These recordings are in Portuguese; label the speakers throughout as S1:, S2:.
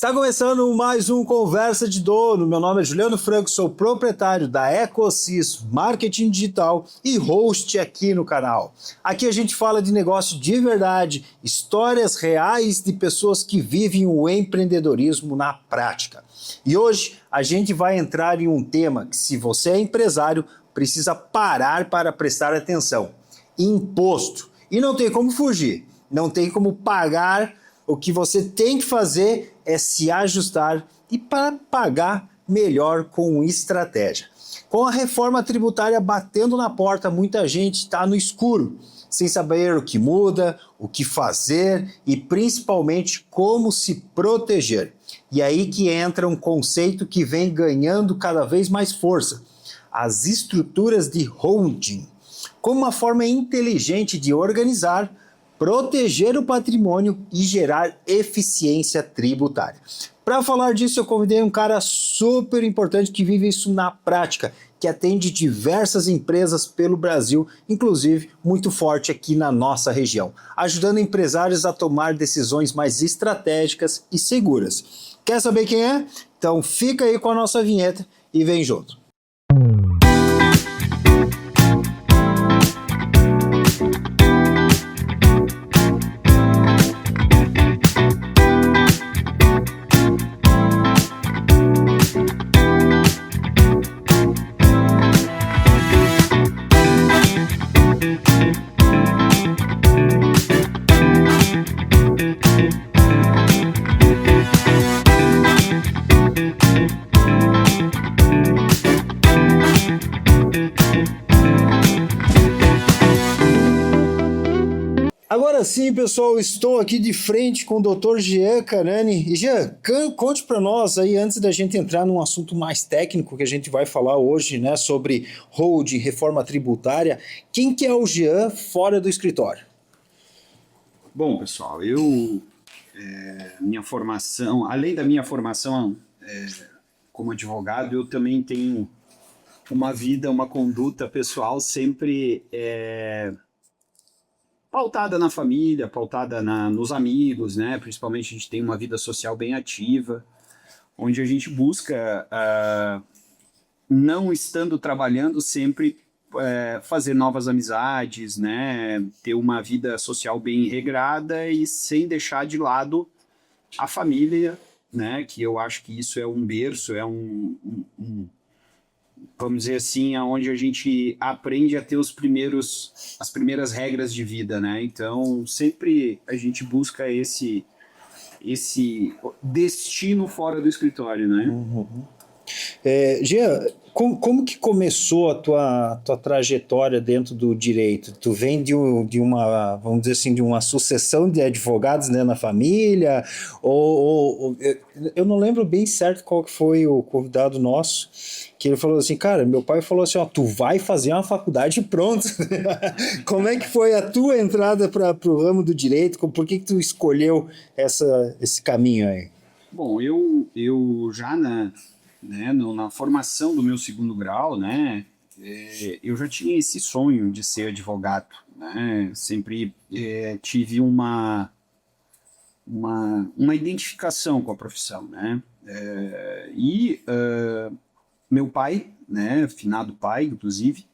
S1: Está começando mais um Conversa de Dono. Meu nome é Juliano Franco, sou proprietário da Ecosys Marketing Digital e host aqui no canal. Aqui a gente fala de negócio de verdade, histórias reais de pessoas que vivem o empreendedorismo na prática. E hoje a gente vai entrar em um tema que, se você é empresário, precisa parar para prestar atenção: imposto. E não tem como fugir, não tem como pagar. O que você tem que fazer é se ajustar e para pagar melhor com estratégia. Com a reforma tributária batendo na porta, muita gente está no escuro, sem saber o que muda, o que fazer e principalmente como se proteger. E aí que entra um conceito que vem ganhando cada vez mais força: as estruturas de holding, como uma forma inteligente de organizar, proteger o patrimônio e gerar eficiência tributária. Para falar disso, eu convidei um cara super importante que vive isso na prática, que atende diversas empresas pelo Brasil, inclusive muito forte aqui na nossa região, ajudando empresários a tomar decisões mais estratégicas e seguras. Quer saber quem é? Então fica aí com a nossa vinheta e vem junto. Agora sim, pessoal, estou aqui de frente com o Dr. Jean Canani. E Jean, conte para nós aí, antes da gente entrar num assunto mais técnico que a gente vai falar hoje, né, sobre holding, reforma tributária, quem que é o Jean fora do escritório?
S2: Bom, pessoal, minha formação, além da minha formação como advogado, eu também tenho uma vida, uma conduta pessoal sempre pautada na família, pautada nos amigos, né? Principalmente a gente tem uma vida social bem ativa, onde a gente busca, não estando trabalhando, sempre fazer novas amizades, né? Ter uma vida social bem regrada e sem deixar de lado a família, né? Que eu acho que isso é um berço, vamos dizer assim, onde a gente aprende a ter as primeiras regras de vida, né? Então, sempre a gente busca esse destino fora do escritório, né?
S1: Uhum. Jean, como que começou a tua trajetória dentro do direito? Tu vem de uma, vamos dizer assim, de uma sucessão de advogados, né, na família? Ou eu não lembro bem certo qual que foi o convidado nosso, que ele falou assim: cara, meu pai falou assim, ó, tu vai fazer uma faculdade e pronto. Como é que foi a tua entrada para o ramo do direito? Por que tu escolheu esse caminho aí?
S2: Bom, eu já na formação do meu segundo grau, né, eu já tinha esse sonho de ser advogado, né? Sempre tive uma identificação com a profissão, né? Meu pai, né, finado pai, inclusive,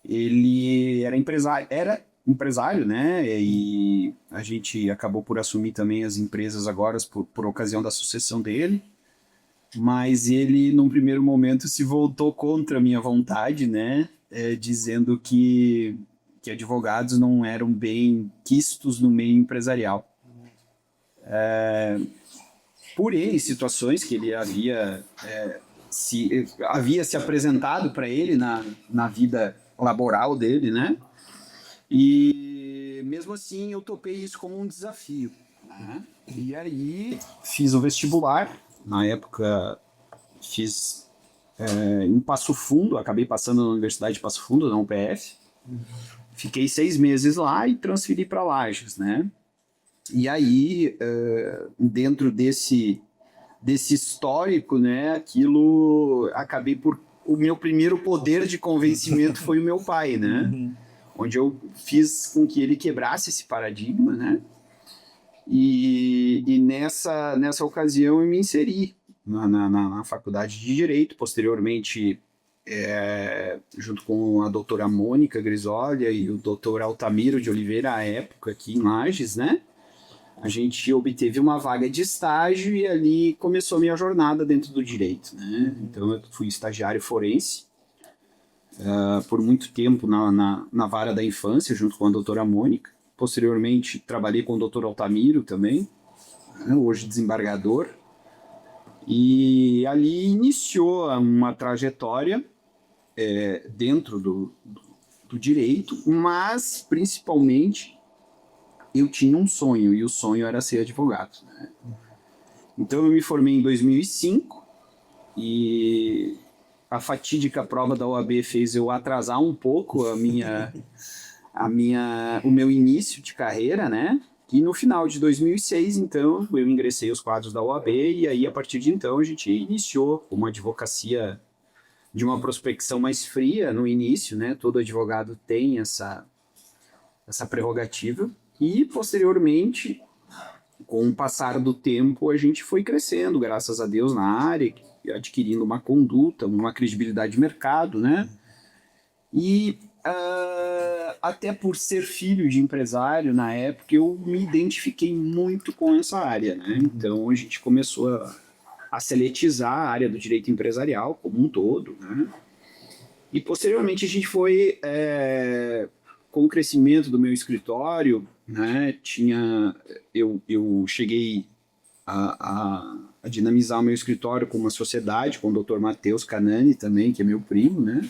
S2: ele era empresário, né? E a gente acabou por assumir também as empresas agora por ocasião da sucessão dele. Mas ele, num primeiro momento, se voltou contra a minha vontade, né? Dizendo que advogados não eram bem quistos no meio empresarial. Por N situações que ele havia se apresentado para ele na vida laboral dele, né? E mesmo assim eu topei isso como um desafio, né? E aí fiz o vestibular. Na época, fiz em Passo Fundo, acabei passando na Universidade de Passo Fundo, na UPF. Fiquei 6 meses lá e transferi para Lages, né? E aí, dentro desse histórico, né, aquilo, acabei por... O meu primeiro poder de convencimento foi o meu pai, né? Onde eu fiz com que ele quebrasse esse paradigma, né? E nessa ocasião eu me inseri na faculdade de Direito, posteriormente, junto com a doutora Mônica Grisolha e o doutor Altamiro de Oliveira, à época, aqui em Lages, né? A gente obteve uma vaga de estágio e ali começou a minha jornada dentro do direito, né? Então eu fui estagiário forense por muito tempo na vara da infância, junto com a doutora Mônica. Posteriormente trabalhei com o doutor Altamiro também, né? Hoje desembargador. E ali iniciou uma trajetória dentro do direito, mas principalmente eu tinha um sonho, e o sonho era ser advogado, né? Então eu me formei em 2005 e a fatídica prova da OAB fez eu atrasar um pouco o meu início de carreira, né? E no final de 2006, então, eu ingressei os quadros da OAB e aí, a partir de então, a gente iniciou uma advocacia de uma prospecção mais fria no início, né? Todo advogado tem essa prerrogativa. E, posteriormente, com o passar do tempo, a gente foi crescendo, graças a Deus, na área, adquirindo uma conduta, uma credibilidade de mercado, né? E até por ser filho de empresário, na época, eu me identifiquei muito com essa área, né? Então, a gente começou a seletizar a área do direito empresarial como um todo, né? E, posteriormente, a gente foi... com o crescimento do meu escritório, né, eu cheguei a dinamizar o meu escritório com uma sociedade, com o Dr. Matheus Canani também, que é meu primo, né?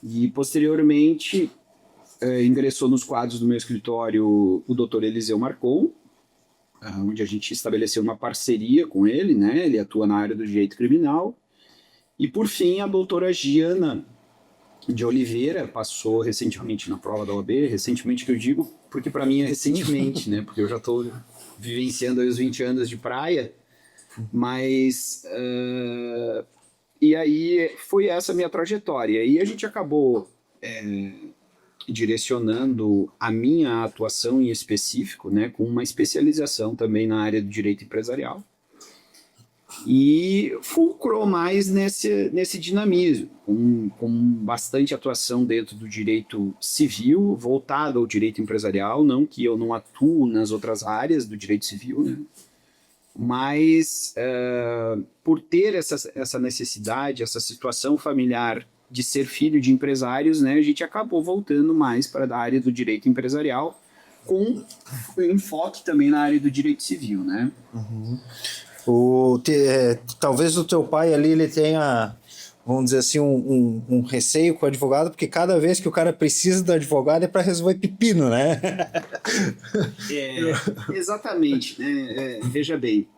S2: E, posteriormente, ingressou nos quadros do meu escritório o Dr. Eliseu Marcon, onde a gente estabeleceu uma parceria com ele, né? Ele atua na área do direito criminal. E, por fim, a doutora Giana de Oliveira passou recentemente na prova da OAB, recentemente que eu digo, porque para mim é recentemente, né? Porque eu já estou vivenciando aí os 20 anos de praia, mas... e aí foi essa minha trajetória. E a gente acabou direcionando a minha atuação em específico, né? Com uma especialização também na área do direito empresarial. E fulcrou mais nesse dinamismo, com bastante atuação dentro do direito civil, voltado ao direito empresarial, não que eu não atuo nas outras áreas do direito civil, né? Mas por ter essa necessidade, essa situação familiar de ser filho de empresários, né, a gente acabou voltando mais para a área do direito empresarial, com enfoque também na área do direito civil, né?
S1: Uhum. Talvez o teu pai ali ele tenha, vamos dizer assim, um receio com o advogado, porque cada vez que o cara precisa do advogado é para resolver pepino, né?
S2: Exatamente, né? Veja bem,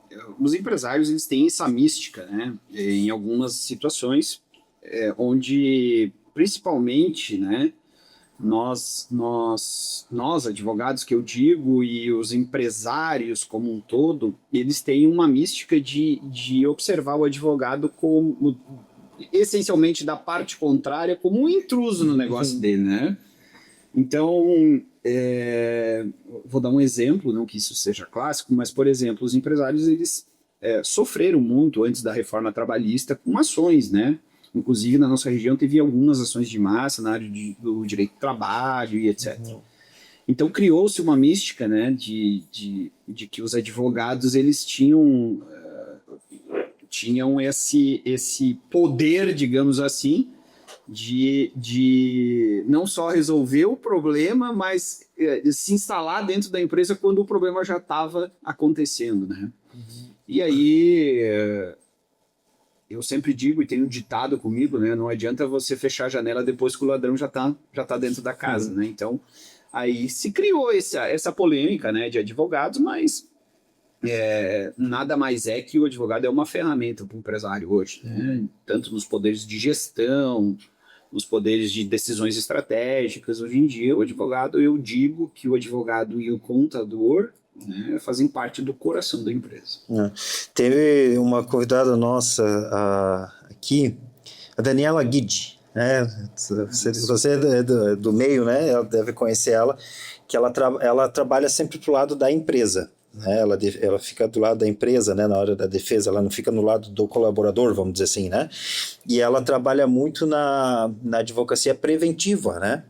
S2: os empresários eles têm essa mística, né? Em algumas situações, onde principalmente, né? Nós advogados que eu digo e os empresários como um todo, eles têm uma mística de observar o advogado como, essencialmente da parte contrária, como um intruso no negócio dele, né? Então, vou dar um exemplo, não que isso seja clássico, mas, por exemplo, os empresários eles sofreram muito antes da reforma trabalhista com ações, né? Inclusive, na nossa região, teve algumas ações de massa na área do direito do trabalho e etc. Então, criou-se uma mística, né, de que os advogados eles tinham esse poder, digamos assim, de não só resolver o problema, mas se instalar dentro da empresa quando o problema já estava acontecendo, né? E aí... eu sempre digo, e tenho ditado comigo, né? Não adianta você fechar a janela depois que o ladrão já tá dentro da casa, né? Então, aí se criou essa polêmica, né, de advogados, mas nada mais é que o advogado é uma ferramenta para o empresário hoje, né? Tanto nos poderes de gestão, nos poderes de decisões estratégicas. Hoje em dia, o advogado, eu digo que o advogado e o contador, né, fazem parte do coração da empresa.
S1: Teve uma convidada nossa aqui, a Daniela Guide, né? Você é do meio, né? Ela deve conhecer ela, que ela trabalha sempre pro lado da empresa, né? Ela fica do lado da empresa, né? Na hora da defesa, ela não fica no lado do colaborador, vamos dizer assim, né? E ela trabalha muito na advocacia preventiva, né?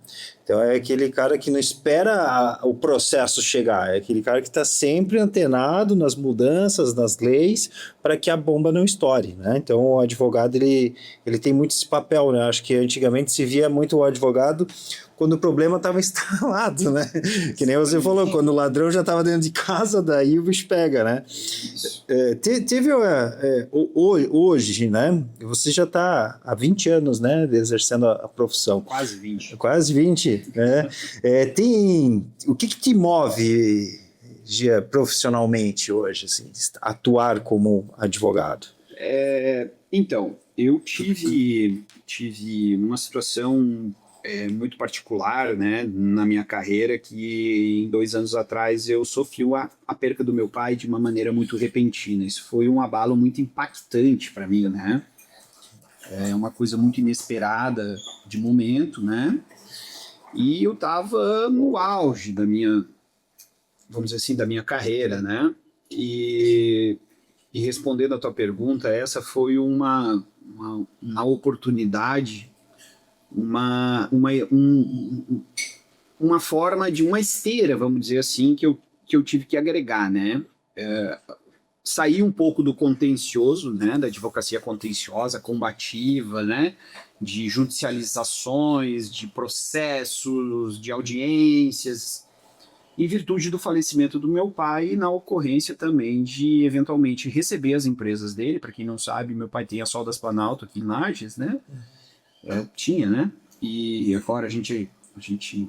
S1: Então é aquele cara que não espera o processo chegar, é aquele cara que está sempre antenado nas mudanças, nas leis, para que a bomba não estoure, né? Então o advogado ele tem muito esse papel, né? Acho que antigamente se via muito o advogado quando o problema estava instalado, né? Que nem você falou, quando o ladrão já estava dentro de casa, daí o bicho pega, né? Hoje, né? Você já está há 20 anos, né? Exercendo a profissão.
S2: Quase 20.
S1: Quase 20, né? O que te move, Gia, profissionalmente hoje, assim, atuar como advogado?
S2: Então, eu tive uma situação muito particular, né, na minha carreira, que em 2 anos atrás eu sofri a perca do meu pai de uma maneira muito repentina. Isso foi um abalo muito impactante para mim, né? É uma coisa muito inesperada de momento, né? E eu estava no auge da minha, vamos dizer assim, da minha carreira, né? E respondendo a tua pergunta, essa foi uma oportunidade, uma forma de uma esteira, vamos dizer assim, que eu tive que agregar, né? Sair um pouco do contencioso, né? Da advocacia contenciosa, combativa, né? De judicializações, de processos, de audiências, em virtude do falecimento do meu pai e na ocorrência também de, eventualmente, receber as empresas dele. Para quem não sabe, meu pai tem a Soldas Planalto aqui em Lages, né? Tinha, né? E agora a gente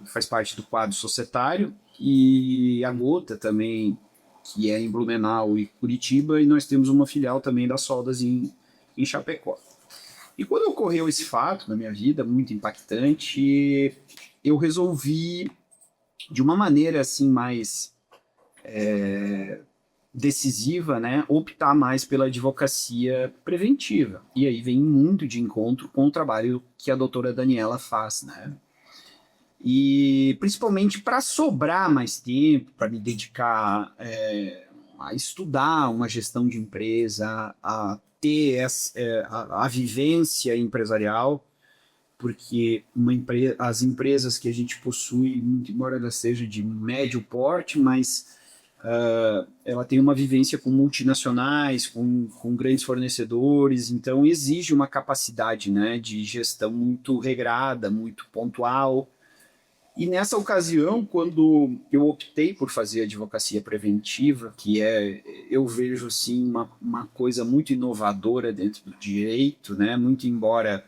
S2: faz parte do quadro societário, e a Gota também, que é em Blumenau e Curitiba, e nós temos uma filial também da Soldas em Chapecó. E quando ocorreu esse fato na minha vida, muito impactante, eu resolvi, de uma maneira assim mais decisiva, né, optar mais pela advocacia preventiva. E aí vem muito de encontro com o trabalho que a doutora Daniela faz, né? E principalmente para sobrar mais tempo, para me dedicar a estudar uma gestão de empresa, a ter a vivência empresarial, porque as empresas que a gente possui, muito embora ela seja de médio porte, mas ela tem uma vivência com multinacionais, com grandes fornecedores, então exige uma capacidade, né, de gestão muito regrada, muito pontual. E nessa ocasião, quando eu optei por fazer advocacia preventiva, que eu vejo assim uma coisa muito inovadora dentro do direito, né, muito embora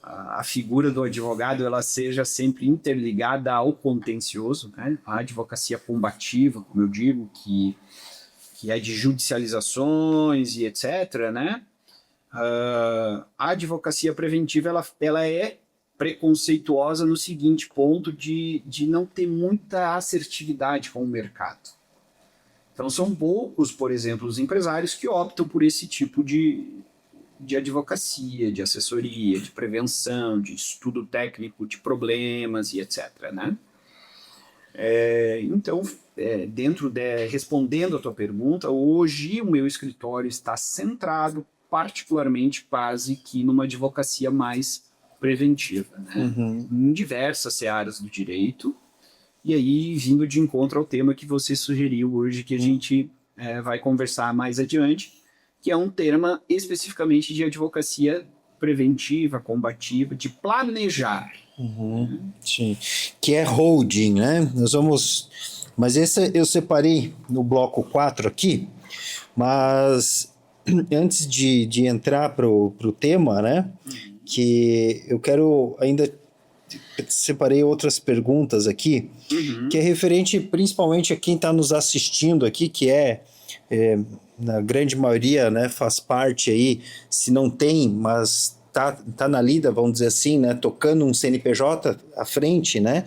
S2: a figura do advogado ela seja sempre interligada ao contencioso, né? A advocacia combativa, como eu digo, que é de judicializações e etc., né? A advocacia preventiva ela é preconceituosa no seguinte ponto de não ter muita assertividade com o mercado. Então são poucos, por exemplo, os empresários que optam por esse tipo de advocacia, de assessoria, de prevenção, de estudo técnico de problemas e etc., né? Então, respondendo a tua pergunta, hoje o meu escritório está centrado particularmente quase que numa advocacia mais preventiva, né? Em diversas searas do direito, e aí vindo de encontro ao tema que você sugeriu hoje, que a gente vai conversar mais adiante, que é um tema especificamente de advocacia preventiva, combativa, de planejar.
S1: Sim, que é holding, né? Mas esse eu separei no bloco 4 aqui, mas antes de entrar para o tema, né? Que eu quero ainda separei outras perguntas aqui, que é referente principalmente a quem está nos assistindo aqui, que na grande maioria, né, faz parte aí, se não tem, mas tá na lida, vamos dizer assim, né, tocando um CNPJ à frente, né?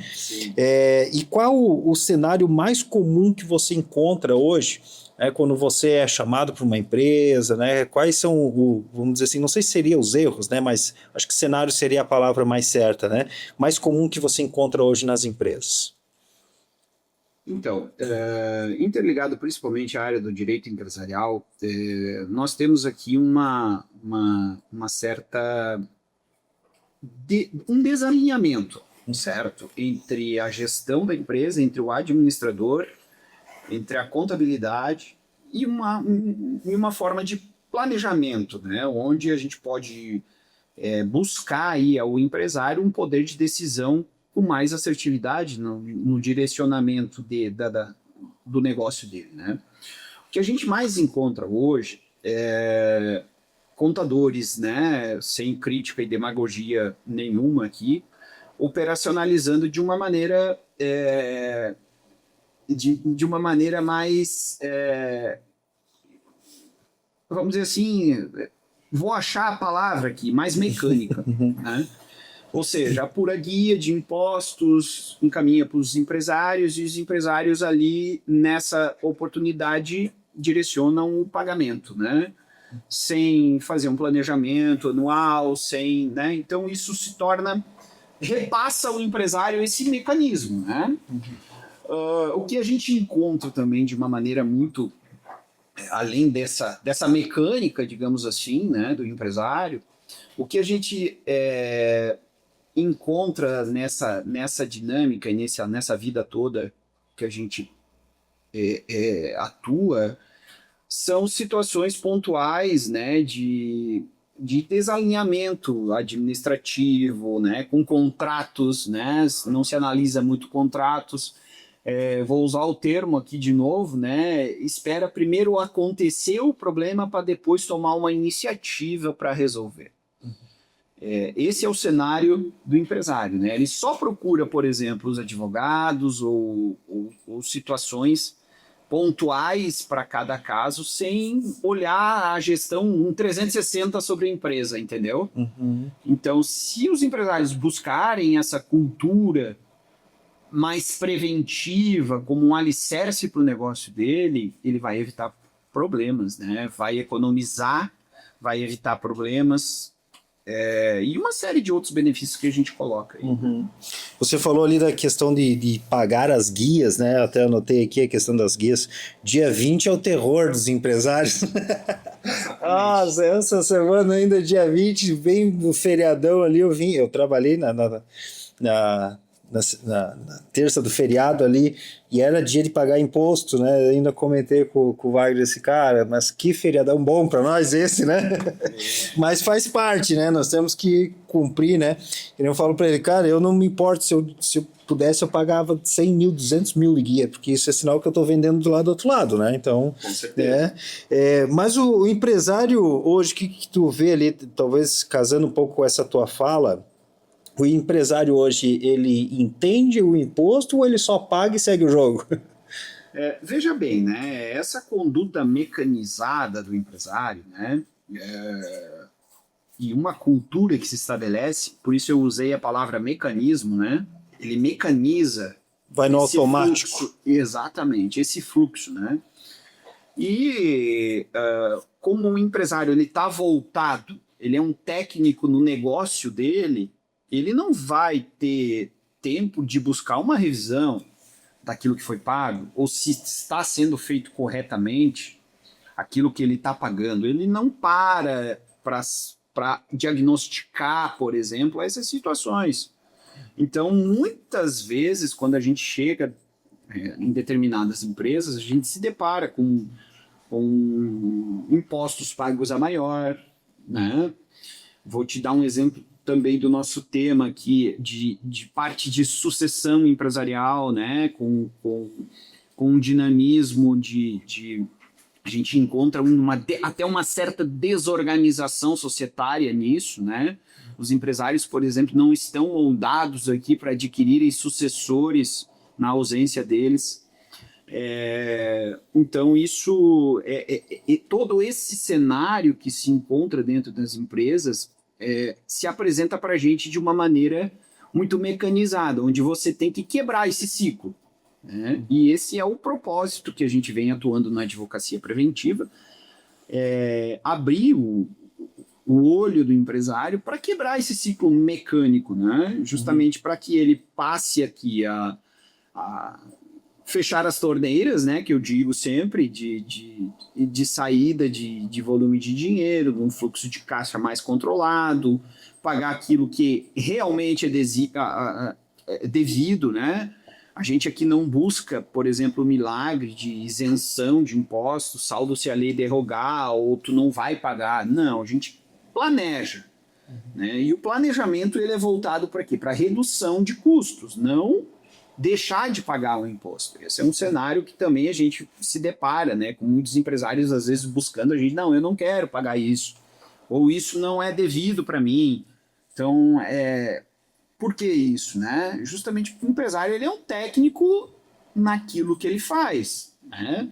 S1: E qual o cenário mais comum que você encontra hoje, quando você é chamado para uma empresa, né? Quais são, vamos dizer assim, não sei se seria os erros, né? Mas acho que cenário seria a palavra mais certa, né? Mais comum que você encontra hoje nas empresas.
S2: Então, interligado principalmente à área do direito empresarial, nós temos aqui uma certa um desalinhamento, certo? Entre a gestão da empresa, entre o administrador, entre a contabilidade e uma forma de planejamento, né? Onde a gente pode buscar aí ao empresário um poder de decisão com mais assertividade no direcionamento do negócio dele, né? O que a gente mais encontra hoje é contadores, né, sem crítica e demagogia nenhuma aqui, operacionalizando de uma maneira de uma maneira mais, vamos dizer assim, vou achar a palavra aqui, mais mecânica, né? Ou seja, a pura guia de impostos encaminha para os empresários e os empresários ali, nessa oportunidade, direcionam o pagamento, né? Sem fazer um planejamento anual, sem, né? Então isso se torna, repassa ao empresário esse mecanismo, né? O que a gente encontra também de uma maneira muito, além dessa mecânica, digamos assim, né, do empresário, o que a gente encontra nessa dinâmica e nessa vida toda que a gente atua são situações pontuais, né, de desalinhamento administrativo, né, com contratos, né, não se analisa muito contratos. Vou usar o termo aqui de novo, né, espera primeiro acontecer o problema para depois tomar uma iniciativa para resolver. Esse é o cenário do empresário, né? Ele só procura, por exemplo, os advogados ou situações pontuais para cada caso, sem olhar a gestão 360 sobre a empresa, entendeu?
S1: Uhum.
S2: Então, se os empresários buscarem essa cultura mais preventiva, como um alicerce para o negócio dele, ele vai evitar problemas, né? Vai economizar, vai evitar problemas, e uma série de outros benefícios que a gente coloca aí.
S1: Uhum. Você falou ali da questão de pagar as guias, né? Eu até anotei aqui a questão das guias. Dia 20 é o terror dos empresários. Nossa, essa semana ainda, dia 20, bem no feriadão ali, eu trabalhei na terça do feriado ali, e era dia de pagar imposto, né? Eu ainda comentei com o Wagner esse cara, mas que feriadão bom para nós esse, né? Mas faz parte, né? Nós temos que cumprir, né? E eu falo para ele, cara, eu não me importo, se eu pudesse eu pagava 100 mil, 200 mil de guia, porque isso é sinal que eu estou vendendo do outro lado, né? Então,
S2: com certeza.
S1: Mas o empresário hoje, o que tu vê ali, talvez casando um pouco com essa tua fala, o empresário hoje, ele entende o imposto ou ele só paga e segue o jogo?
S2: Veja bem, né? Essa conduta mecanizada do empresário, né? E uma cultura que se estabelece, por isso eu usei a palavra mecanismo, né? Ele mecaniza.
S1: Vai no automático.
S2: Fluxo, exatamente, esse fluxo, né? E como o empresário ele está voltado, ele é um técnico no negócio dele, ele não vai ter tempo de buscar uma revisão daquilo que foi pago, ou se está sendo feito corretamente aquilo que ele está pagando. Ele não para diagnosticar, por exemplo, essas situações. Então, muitas vezes, quando a gente chega em determinadas empresas, a gente se depara com impostos pagos a maior, né? Vou te dar um exemplo também do nosso tema aqui, de parte de sucessão empresarial, né? Com um dinamismo a gente encontra até uma certa desorganização societária nisso, né? Os empresários, por exemplo, não estão moldados aqui para adquirirem sucessores na ausência deles. Então, isso todo esse cenário que se encontra dentro das empresas se apresenta para a gente de uma maneira muito mecanizada, onde você tem que quebrar esse ciclo, né? E esse é o propósito que a gente vem atuando na advocacia preventiva, abrir o olho do empresário para quebrar esse ciclo mecânico, né? Justamente para que ele passe aqui a fechar as torneiras, né, que eu digo sempre, de saída de volume de dinheiro, um fluxo de caixa mais controlado, pagar aquilo que realmente é devido, né? A gente aqui não busca, por exemplo, o milagre de isenção de impostos, saldo se a lei derrogar ou tu não vai pagar. Não, a gente planeja, né? E o planejamento ele é voltado para quê? Para redução de custos, não deixar de pagar o imposto. Esse é um cenário que também a gente se depara, né, com muitos empresários às vezes buscando a gente, não, eu não quero pagar isso, ou isso não é devido para mim. Então, por que isso, né? Justamente porque o empresário ele é um técnico naquilo que ele faz, né?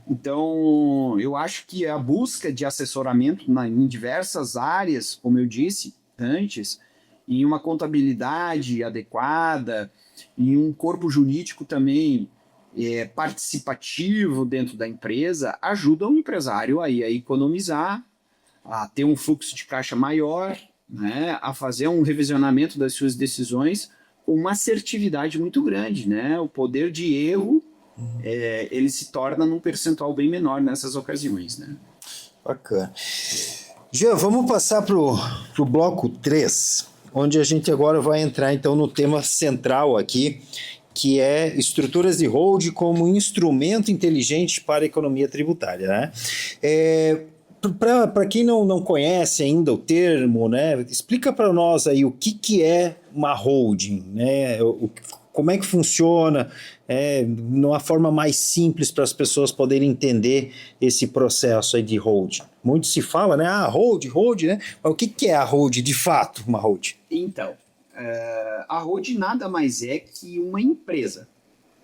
S2: Então, eu acho que a busca de assessoramento em diversas áreas, como eu disse antes, em uma contabilidade adequada, em um corpo jurídico também participativo dentro da empresa, ajuda o empresário aí a economizar, a ter um fluxo de caixa maior, né, a fazer um revisionamento das suas decisões com uma assertividade muito grande, né? O poder de erro ele se torna num percentual bem menor nessas ocasiões, né?
S1: Bacana. Jean, vamos passar para o bloco 3, onde a gente agora vai entrar então no tema central aqui, que é estruturas de hold como instrumento inteligente para a economia tributária, né? Para quem não conhece ainda o termo, né, explica para nós aí o que é uma holding, né? Como é que funciona, numa forma mais simples para as pessoas poderem entender esse processo aí de holding. Muito se fala, né? Hold, né? Mas o que é a holding de fato, uma holding?
S2: Então, a holding nada mais é que uma empresa,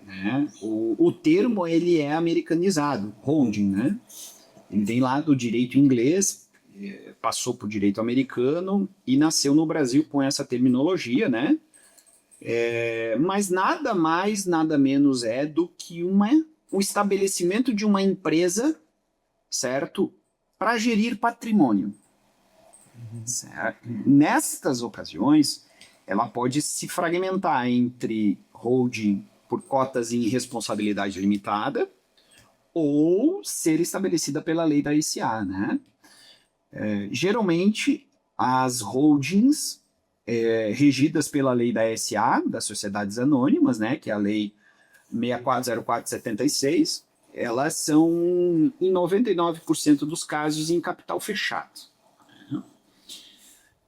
S2: né? O termo ele é americanizado, holding, né? Ele vem lá do direito inglês, passou para o direito americano e nasceu no Brasil com essa terminologia, né? Mas nada mais, nada menos é do que o estabelecimento de uma empresa, certo? Para gerir patrimônio. Certo? Nestas ocasiões, ela pode se fragmentar entre holding por cotas em responsabilidade limitada, ou ser estabelecida pela lei da SA, né? Geralmente, as holdings regidas pela lei da SA, das Sociedades Anônimas, né, que é a lei 6404/76, elas são, em 99% dos casos, em capital fechado.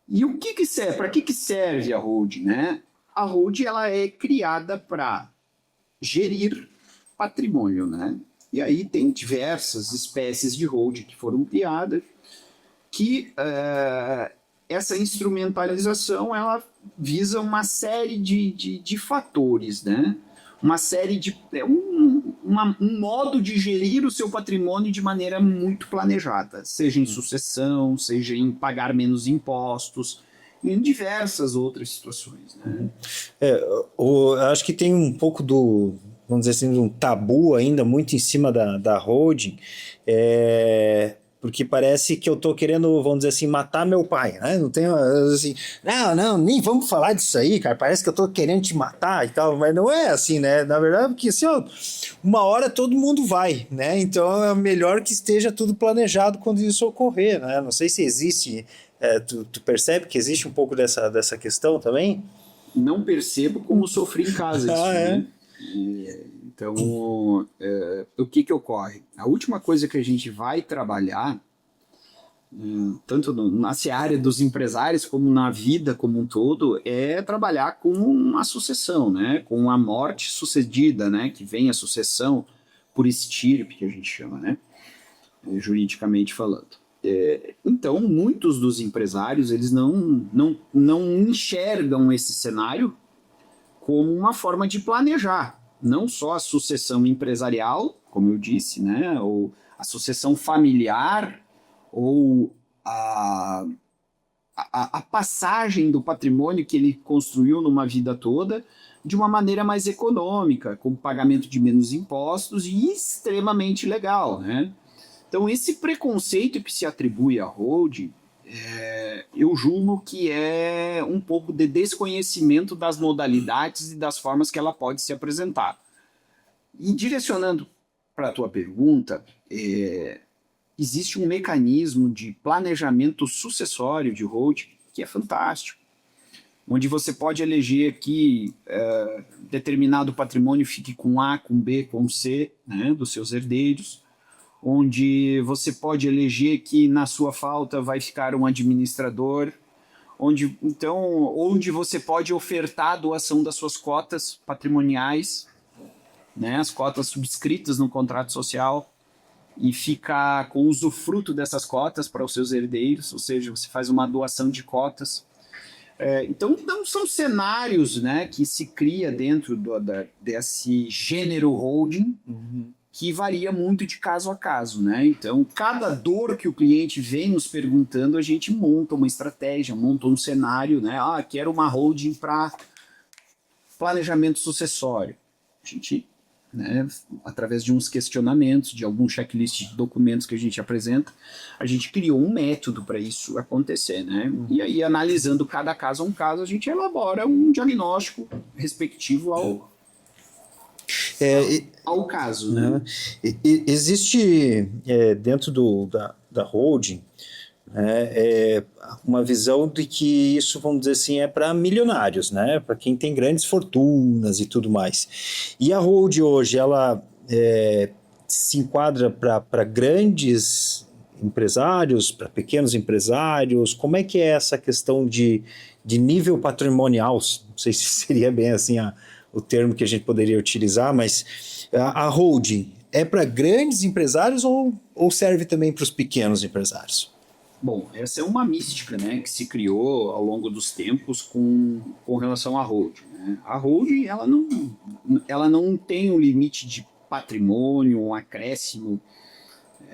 S2: E o que serve? Para que serve a holding, né? A holding ela é criada para gerir patrimônio, né? E aí tem diversas espécies de holding que foram criadas, que essa instrumentalização ela visa uma série de fatores, né? Uma série de... um modo de gerir o seu patrimônio de maneira muito planejada, seja em sucessão, seja em pagar menos impostos, e em diversas outras situações, né?
S1: Acho que tem um pouco vamos dizer assim, um tabu ainda muito em cima da holding, porque parece que eu tô querendo, vamos dizer assim, matar meu pai, né? Não tem assim, não, nem vamos falar disso aí, cara, parece que eu tô querendo te matar e tal, mas não é assim, né? Na verdade, porque assim, uma hora todo mundo vai, né? Então é melhor que esteja tudo planejado quando isso ocorrer, né? Não sei se existe, tu percebe que existe um pouco dessa questão também?
S2: Não percebo como sofri em casa isso, né? Então, o que ocorre? A última coisa que a gente vai trabalhar, tanto na seara dos empresários como na vida como um todo, é trabalhar com uma sucessão, né? Com a morte sucedida, né? Que vem a sucessão por estirpe, que a gente chama, né? Juridicamente falando. Então, muitos dos empresários eles não enxergam esse cenário como uma forma de planejar, não só a sucessão empresarial, como eu disse, né, ou a sucessão familiar, ou a passagem do patrimônio que ele construiu numa vida toda de uma maneira mais econômica, com pagamento de menos impostos e extremamente legal, né? Então, esse preconceito que se atribui à holding, eu julgo que é um pouco de desconhecimento das modalidades e das formas que ela pode se apresentar. E direcionando para a tua pergunta, existe um mecanismo de planejamento sucessório de holding que é fantástico, onde você pode eleger que determinado patrimônio fique com A, com B, com C, né, dos seus herdeiros, onde você pode eleger que na sua falta vai ficar um administrador, onde você pode ofertar a doação das suas cotas patrimoniais, né, as cotas subscritas no contrato social, e ficar com usufruto dessas cotas para os seus herdeiros, ou seja, você faz uma doação de cotas. Então são cenários, né, que se cria dentro desse gênero holding, que varia muito de caso a caso, né? Então, cada dor que o cliente vem nos perguntando, a gente monta uma estratégia, monta um cenário, né? Quero uma holding para planejamento sucessório. A gente, né, através de uns questionamentos, de algum checklist de documentos que a gente apresenta, a gente criou um método para isso acontecer, né? E aí, analisando cada caso a um caso, a gente elabora um diagnóstico respectivo ao caso, né?
S1: Existe dentro da holding uma visão de que isso, vamos dizer assim, é para milionários, né? Para quem tem grandes fortunas e tudo mais. E a holding hoje, ela se enquadra para grandes empresários, para pequenos empresários? Como é que é essa questão de nível patrimonial? Não sei se seria bem assim o termo que a gente poderia utilizar, mas a holding é para grandes empresários ou serve também para os pequenos empresários?
S2: Bom, essa é uma mística, né, que se criou ao longo dos tempos com relação à holding, né? A holding, ela não tem um limite de patrimônio, um acréscimo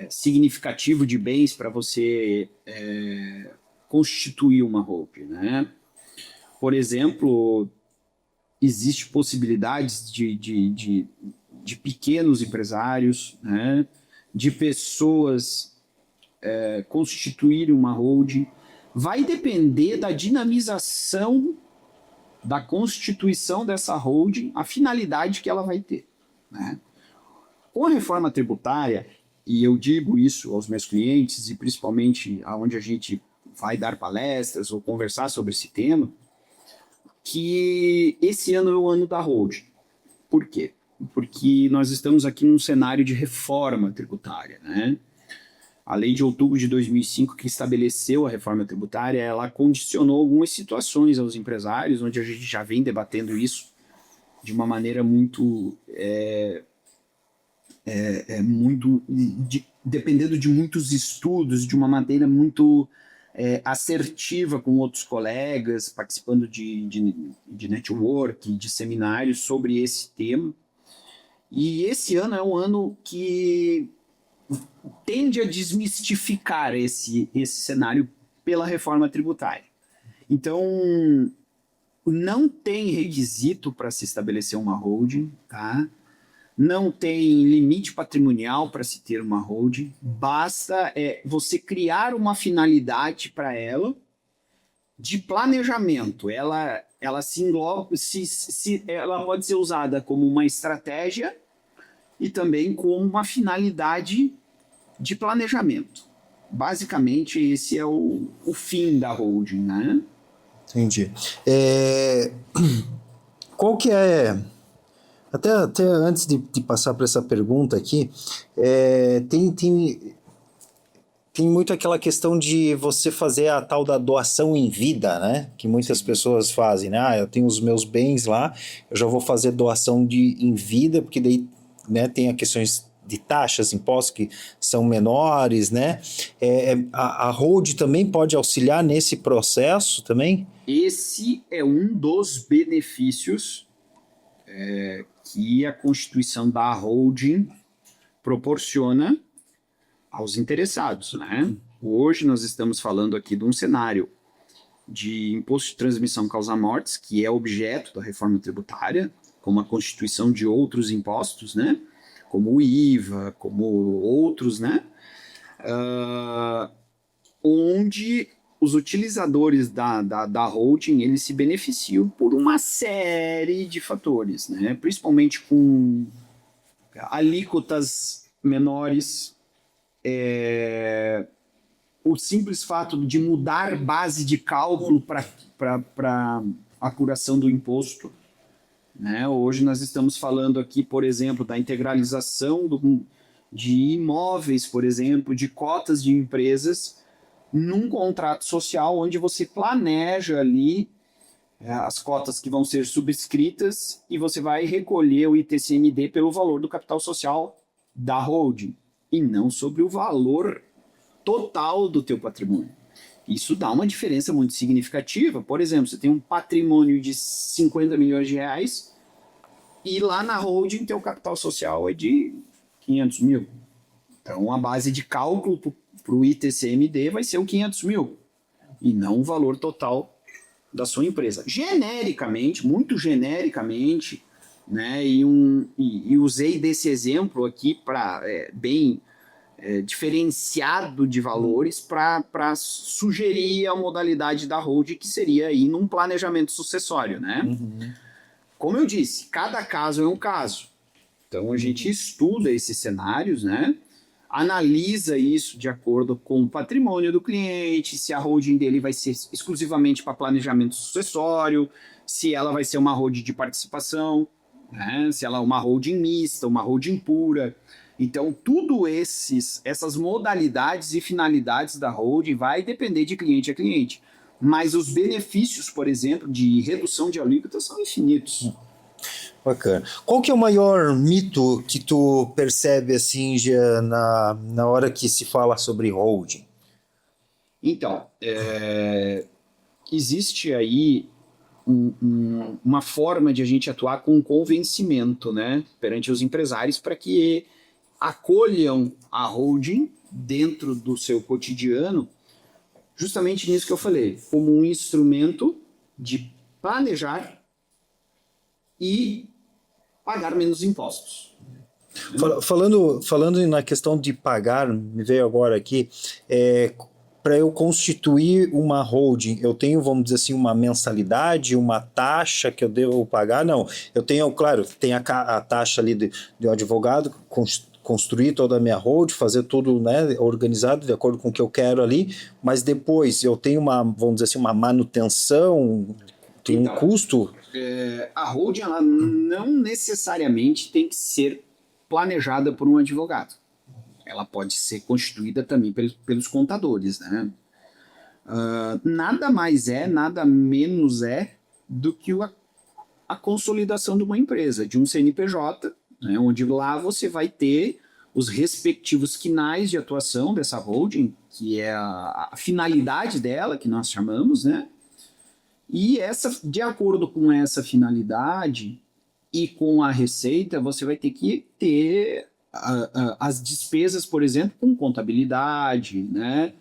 S2: significativo de bens para você constituir uma holding, né? Por exemplo, existe possibilidades de pequenos empresários, né, de pessoas constituírem uma holding. Vai depender da dinamização da constituição dessa holding, a finalidade que ela vai ter, né? Com a reforma tributária, e eu digo isso aos meus clientes, e principalmente aonde a gente vai dar palestras ou conversar sobre esse tema, que esse ano é o ano da holding. Por quê? Porque nós estamos aqui num cenário de reforma tributária, né? A lei de outubro de 2005, que estabeleceu a reforma tributária, ela condicionou algumas situações aos empresários, onde a gente já vem debatendo isso de uma maneira muito... dependendo de muitos estudos, de uma maneira muito assertiva com outros colegas, participando de network, de seminários sobre esse tema. E esse ano é um ano que tende a desmistificar esse cenário pela reforma tributária. Então, não tem requisito para se estabelecer uma holding, tá? Não tem limite patrimonial para se ter uma holding. Basta você criar uma finalidade para ela de planejamento. Ela se engloba, ela pode ser usada como uma estratégia e também como uma finalidade de planejamento. Basicamente, esse é o fim da holding, né?
S1: Entendi. Qual que é... Até antes de passar para essa pergunta aqui, tem muito aquela questão de você fazer a tal da doação em vida, né? Que muitas pessoas fazem, né? Eu tenho os meus bens lá, eu já vou fazer doação em vida, porque daí, né, tem as questões de taxas, impostos que são menores, né? A holding também pode auxiliar nesse processo também?
S2: Esse é um dos benefícios que a constituição da holding proporciona aos interessados, né? Hoje nós estamos falando aqui de um cenário de imposto de transmissão causa-mortes, que é objeto da reforma tributária, como a constituição de outros impostos, né? Como o IVA, como outros, né? Onde os utilizadores da holding, eles se beneficiam por uma série de fatores, né? Principalmente com alíquotas menores, o simples fato de mudar base de cálculo para apuração do imposto, né? Hoje nós estamos falando aqui, por exemplo, da integralização de imóveis, por exemplo, de cotas de empresas num contrato social onde você planeja ali as cotas que vão ser subscritas e você vai recolher o ITCMD pelo valor do capital social da holding e não sobre o valor total do teu patrimônio. Isso dá uma diferença muito significativa. Por exemplo, você tem um patrimônio de 50 milhões de reais e lá na holding teu capital social é de 500 mil. Então a base de cálculo para o ITCMD vai ser o 500 mil e não o valor total da sua empresa. Genericamente, muito genericamente, né, e usei desse exemplo aqui para bem diferenciado de valores para sugerir a modalidade da holding, que seria aí num planejamento sucessório, né? Como eu disse, cada caso é um caso. Então a gente estuda esses cenários, né? Analisa isso de acordo com o patrimônio do cliente, se a holding dele vai ser exclusivamente para planejamento sucessório, se ela vai ser uma holding de participação, né? Se ela é uma holding mista, uma holding pura. Então, tudo essas modalidades e finalidades da holding vai depender de cliente a cliente. Mas os benefícios, por exemplo, de redução de alíquotas são infinitos.
S1: Bacana. Qual que é o maior mito que tu percebe assim já na hora que se fala sobre holding?
S2: Então, existe aí uma forma de a gente atuar com convencimento, né, perante os empresários para que acolham a holding dentro do seu cotidiano, justamente nisso que eu falei, como um instrumento de planejar e pagar menos impostos.
S1: Falando na questão de pagar, me veio agora aqui, para eu constituir uma holding, eu tenho, vamos dizer assim, uma mensalidade, uma taxa que eu devo pagar? Não, eu tenho, claro, tem a taxa ali de um advogado, construir toda a minha holding, fazer tudo, né, organizado de acordo com o que eu quero ali, mas depois eu tenho uma, vamos dizer assim, uma manutenção, tem um custo?
S2: A holding ela não necessariamente tem que ser planejada por um advogado. Ela pode ser constituída também pelos contadores, né? Nada mais nada menos do que a consolidação de uma empresa, de um CNPJ, né, onde lá você vai ter os respectivos quinais de atuação dessa holding, que é a finalidade dela, que nós chamamos, né? E de acordo com essa finalidade e com a receita, você vai ter que ter as despesas, por exemplo, com contabilidade, né?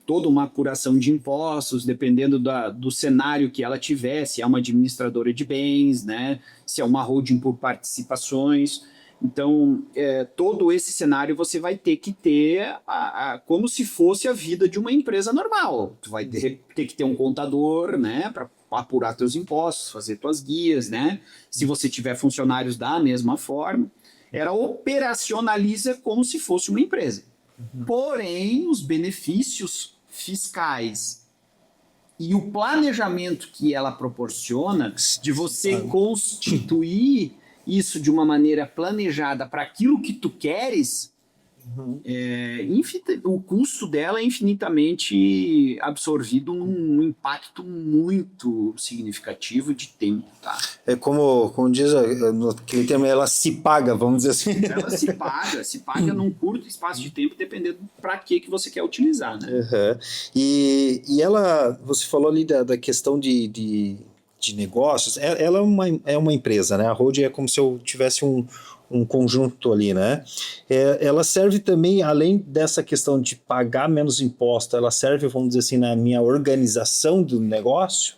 S2: Toda uma apuração de impostos, dependendo do cenário que ela tiver, se é uma administradora de bens, né? Se é uma holding por participações. Então, todo esse cenário você vai ter que ter como se fosse a vida de uma empresa normal. Tu vai ter que ter um contador, né, para apurar teus impostos, fazer tuas guias, né? Se você tiver funcionários da mesma forma, ela operacionaliza como se fosse uma empresa. Porém, os benefícios fiscais e o planejamento que ela proporciona de você constituir isso de uma maneira planejada para aquilo que tu queres, o custo dela é infinitamente absorvido num impacto muito significativo de tempo, tá?
S1: É como diz aquele termo, ela se paga, vamos dizer assim.
S2: Ela se paga num curto espaço de tempo, dependendo para que você quer utilizar, né?
S1: E ela, você falou ali da questão de negócios, ela é uma empresa, né? A holding é como se eu tivesse um conjunto ali, né? Ela serve também, além dessa questão de pagar menos imposto, ela serve, vamos dizer assim, na minha organização do negócio?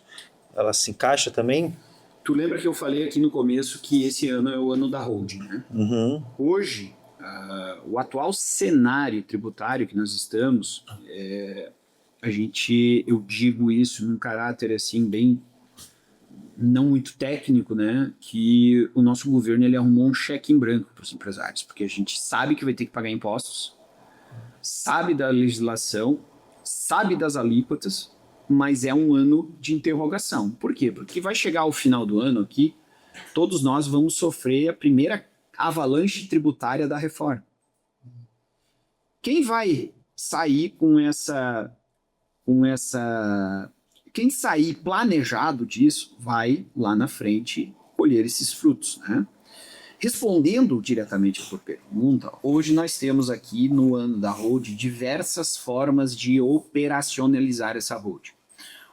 S1: Ela se encaixa também?
S2: Tu lembra que eu falei aqui no começo que esse ano é o ano da holding, né? Hoje, o atual cenário tributário que nós estamos, eu digo isso num caráter assim bem não muito técnico, né, que o nosso governo ele arrumou um cheque em branco para os empresários, porque a gente sabe que vai ter que pagar impostos, sabe da legislação, sabe das alíquotas, mas é um ano de interrogação. Por quê? Porque vai chegar ao final do ano aqui, todos nós vamos sofrer a primeira avalanche tributária da reforma. Quem vai sair quem sair planejado disso vai lá na frente colher esses frutos, né? Respondendo diretamente à sua pergunta, hoje nós temos aqui no ano da Hold diversas formas de operacionalizar essa Hold.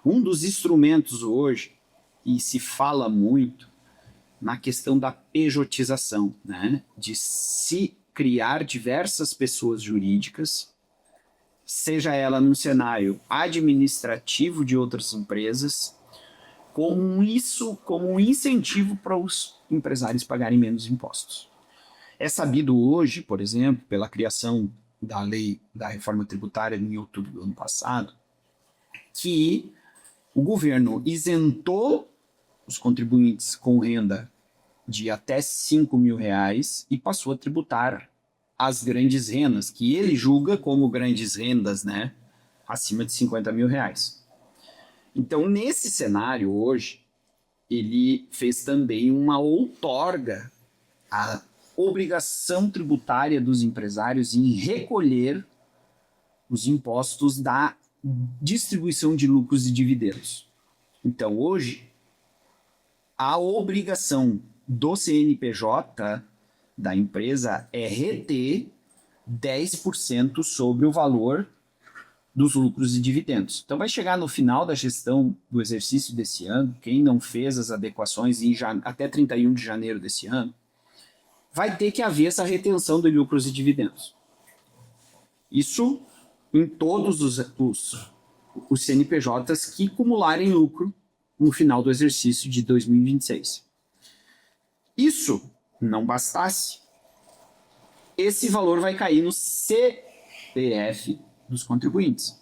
S2: Um dos instrumentos hoje, e se fala muito, na questão da pejotização, né? De se criar diversas pessoas jurídicas, seja ela num cenário administrativo de outras empresas, como um incentivo para os empresários pagarem menos impostos. É sabido hoje, por exemplo, pela criação da lei da reforma tributária em outubro do ano passado, que o governo isentou os contribuintes com renda de até R$ 5.000 e passou a tributar as grandes rendas, que ele julga como grandes rendas, né, acima de R$ 50.000. Então, nesse cenário hoje, ele fez também uma outorga à obrigação tributária dos empresários em recolher os impostos da distribuição de lucros e dividendos. Então, hoje, a obrigação do CNPJ da empresa é reter 10% sobre o valor dos lucros e dividendos. Então vai chegar no final da gestão do exercício desse ano, quem não fez as adequações até 31 de janeiro desse ano, vai ter que haver essa retenção de lucros e dividendos. Isso em todos os CNPJs que acumularem lucro no final do exercício de 2026. Isso não bastasse, esse valor vai cair no CPF dos contribuintes.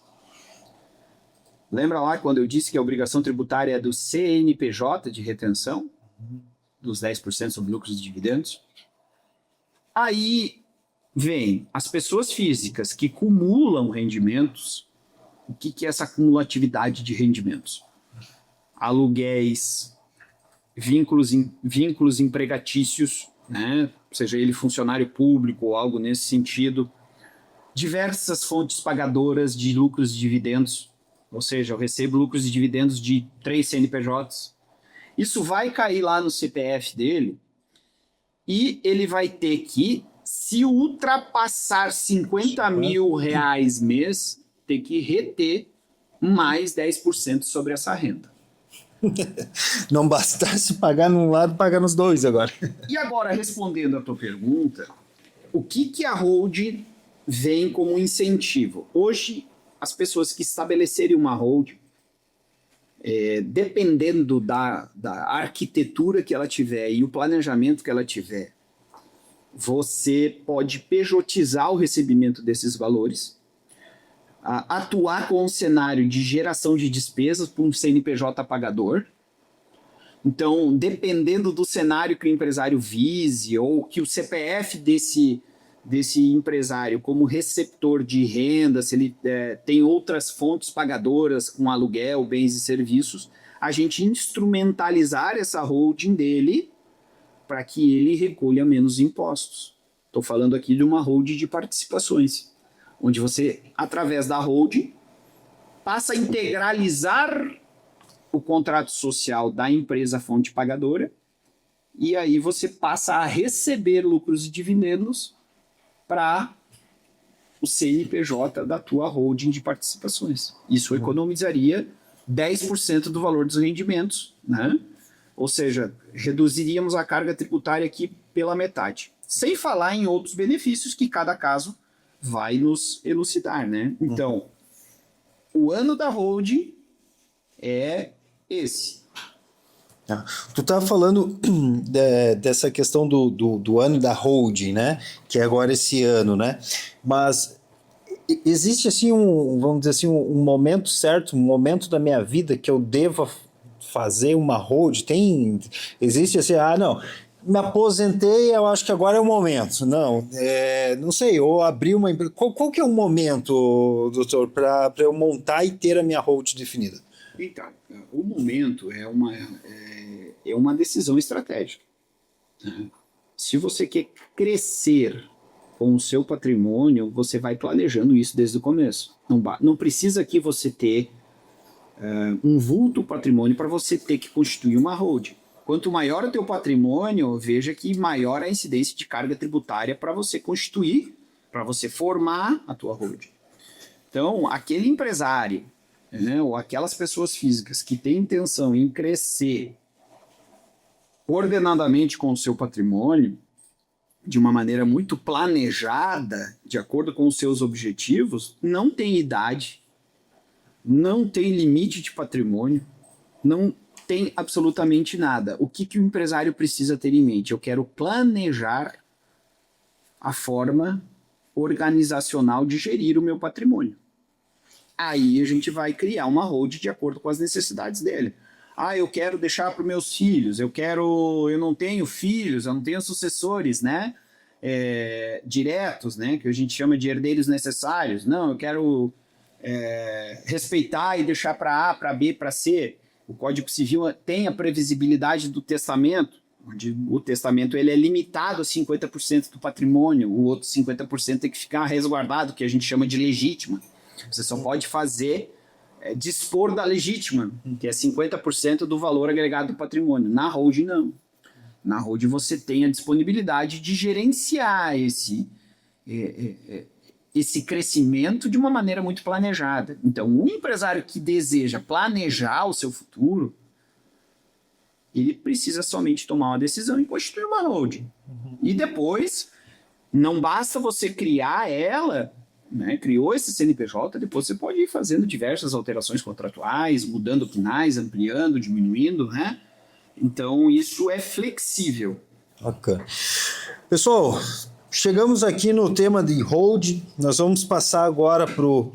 S2: Lembra lá quando eu disse que a obrigação tributária é do CNPJ de retenção, dos 10% sobre lucros e dividendos? Aí vem as pessoas físicas que cumulam rendimentos. O que é essa cumulatividade de rendimentos? Aluguéis, vínculos empregatícios, né? Seja ele funcionário público ou algo nesse sentido, diversas fontes pagadoras de lucros e dividendos, ou seja, eu recebo lucros e dividendos de 3 CNPJs. Isso vai cair lá no CPF dele e ele vai ter que, se ultrapassar R$ 50.000 mês, ter que reter mais 10% sobre essa renda.
S1: Não bastasse pagar num lado, pagar nos dois agora.
S2: E agora, respondendo a tua pergunta, o que a Hold vem como incentivo? Hoje, as pessoas que estabelecerem uma Hold, dependendo da arquitetura que ela tiver e o planejamento que ela tiver, você pode pejotizar o recebimento desses valores, atuar com um cenário de geração de despesas para um CNPJ pagador. Então, dependendo do cenário que o empresário vise ou que o CPF desse empresário como receptor de renda, se ele tem outras fontes pagadoras com aluguel, bens e serviços, a gente instrumentalizar essa holding dele para que ele recolha menos impostos. Estou falando aqui de uma holding de participações, onde você, através da holding, passa a integralizar o contrato social da empresa fonte pagadora e aí você passa a receber lucros e dividendos para o CNPJ da tua holding de participações. Isso economizaria 10% do valor dos rendimentos, né? Ou seja, reduziríamos a carga tributária aqui pela metade. Sem falar em outros benefícios que cada caso vai nos elucidar, né? Então, o ano da holding é esse.
S1: Tu estava falando dessa questão do ano da holding, né? Que é agora esse ano, né? Mas existe assim vamos dizer assim, um momento certo, um momento da minha vida que eu deva fazer uma hold? Existe assim, não, me aposentei, eu acho que agora é o momento. Não, não sei, ou abrir uma empresa. Qual que é o momento, doutor, para eu montar e ter a minha hold definida?
S2: Então, o momento é uma decisão estratégica, né? Se você quer crescer com o seu patrimônio, você vai planejando isso desde o começo. Não precisa que você ter um vulto patrimônio para você ter que constituir uma hold. Quanto maior o teu patrimônio, veja que maior a incidência de carga tributária para você constituir, para você formar a tua hold. Então, aquele empresário, né, ou aquelas pessoas físicas que têm intenção em crescer ordenadamente com o seu patrimônio, de uma maneira muito planejada, de acordo com os seus objetivos, não tem idade, não tem limite de patrimônio, não tem absolutamente nada. O que o empresário precisa ter em mente? Eu quero planejar a forma organizacional de gerir o meu patrimônio. Aí a gente vai criar uma hold de acordo com as necessidades dele. Eu quero deixar para os meus filhos, eu não tenho filhos, eu não tenho sucessores, né? Diretos, né? Que a gente chama de herdeiros necessários. Não, eu quero respeitar e deixar para A, para B, para C. O Código Civil tem a previsibilidade do testamento, onde o testamento ele é limitado a 50% do patrimônio, o outro 50% tem que ficar resguardado, que a gente chama de legítima. Você só pode dispor da legítima, que é 50% do valor agregado do patrimônio. Na hold, não. Na hold você tem a disponibilidade de gerenciar esse crescimento de uma maneira muito planejada. Então, um empresário que deseja planejar o seu futuro, ele precisa somente tomar uma decisão e constituir uma holding. E depois, não basta você criar ela, né? Criou esse CNPJ, depois você pode ir fazendo diversas alterações contratuais, mudando PNAES, ampliando, diminuindo, né? Então, isso é flexível.
S1: Bacana. Pessoal, chegamos aqui no tema de hold. Nós vamos passar agora para o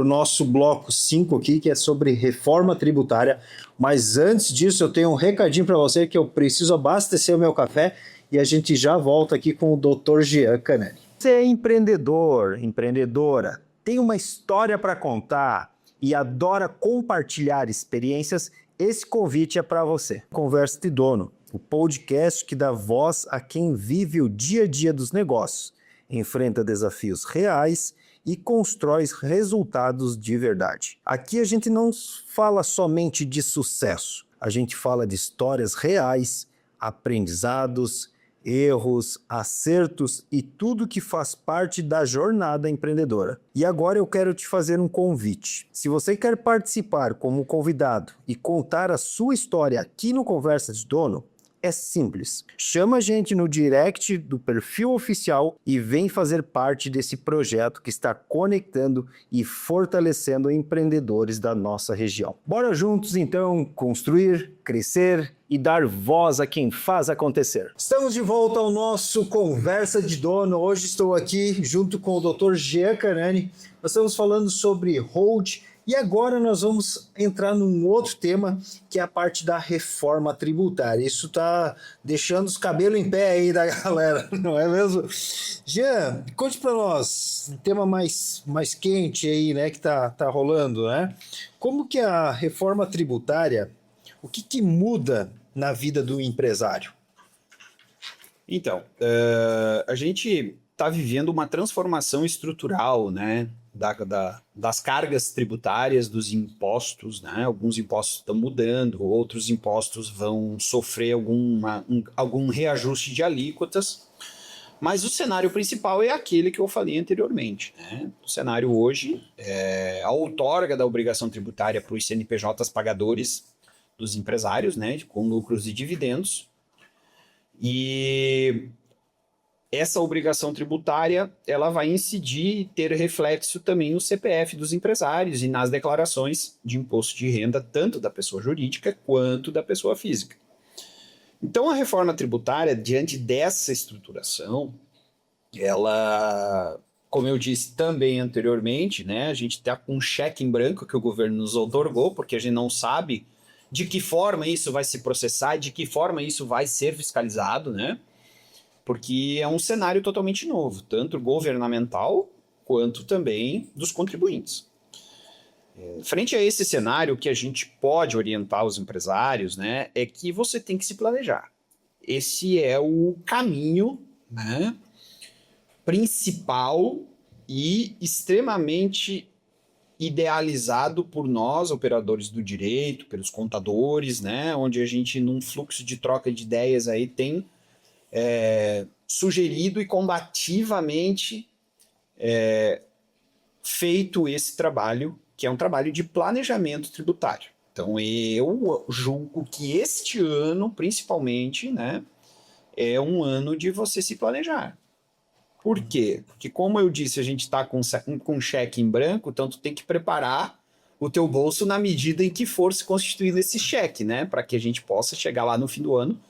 S1: nosso bloco 5 aqui, que é sobre reforma tributária. Mas antes disso, eu tenho um recadinho para você que eu preciso abastecer o meu café e a gente já volta aqui com o Dr. Jean Canani. Você é empreendedor, empreendedora, tem uma história para contar e adora compartilhar experiências? Esse convite é para você. Conversa de Dono, o podcast que dá voz a quem vive o dia a dia dos negócios, enfrenta desafios reais e constrói resultados de verdade. Aqui a gente não fala somente de sucesso, a gente fala de histórias reais, aprendizados, erros, acertos e tudo que faz parte da jornada empreendedora. E agora eu quero te fazer um convite. Se você quer participar como convidado e contar a sua história aqui no Conversa de Dono, é simples. Chama a gente no direct do perfil oficial e vem fazer parte desse projeto que está conectando e fortalecendo empreendedores da nossa região. Bora juntos então construir, crescer e dar voz a quem faz acontecer. Estamos de volta ao nosso Conversa de Dono. Hoje estou aqui junto com o Dr. Jean Canani. Nós estamos falando sobre hold. E agora nós vamos entrar num outro tema, que é a parte da reforma tributária. Isso está deixando os cabelos em pé aí da galera, não é mesmo? Jean, conte para nós, um tema mais quente aí, né, que tá rolando, né? Como que a reforma tributária, o que muda na vida do empresário?
S2: Então, a gente está vivendo uma transformação estrutural, né? Das cargas tributárias, dos impostos, né? Alguns impostos estão mudando, outros impostos vão sofrer algum reajuste de alíquotas, mas o cenário principal é aquele que eu falei anteriormente, né? O cenário hoje é a outorga da obrigação tributária para os CNPJs pagadores dos empresários, né? Com lucros e dividendos, e essa obrigação tributária ela vai incidir e ter reflexo também no CPF dos empresários e nas declarações de imposto de renda, tanto da pessoa jurídica quanto da pessoa física. Então, a reforma tributária, diante dessa estruturação, ela, como eu disse também anteriormente, né, a gente está com um cheque em branco que o governo nos outorgou, porque a gente não sabe de que forma isso vai se processar, de que forma isso vai ser fiscalizado, né? Porque é um cenário totalmente novo, tanto governamental quanto também dos contribuintes. Frente a esse cenário, o que a gente pode orientar os empresários, né, é que você tem que se planejar. Esse é o caminho, né, principal e extremamente idealizado por nós, operadores do direito, pelos contadores, né, onde a gente, num fluxo de troca de ideias aí, tem sugerido e combativamente feito esse trabalho, que é um trabalho de planejamento tributário. Então, eu julgo que este ano, principalmente, né, é um ano de você se planejar. Por quê? Porque, como eu disse, a gente está com cheque em branco, então tu tem que preparar o teu bolso na medida em que for se constituindo esse cheque, né, para que a gente possa chegar lá no fim do ano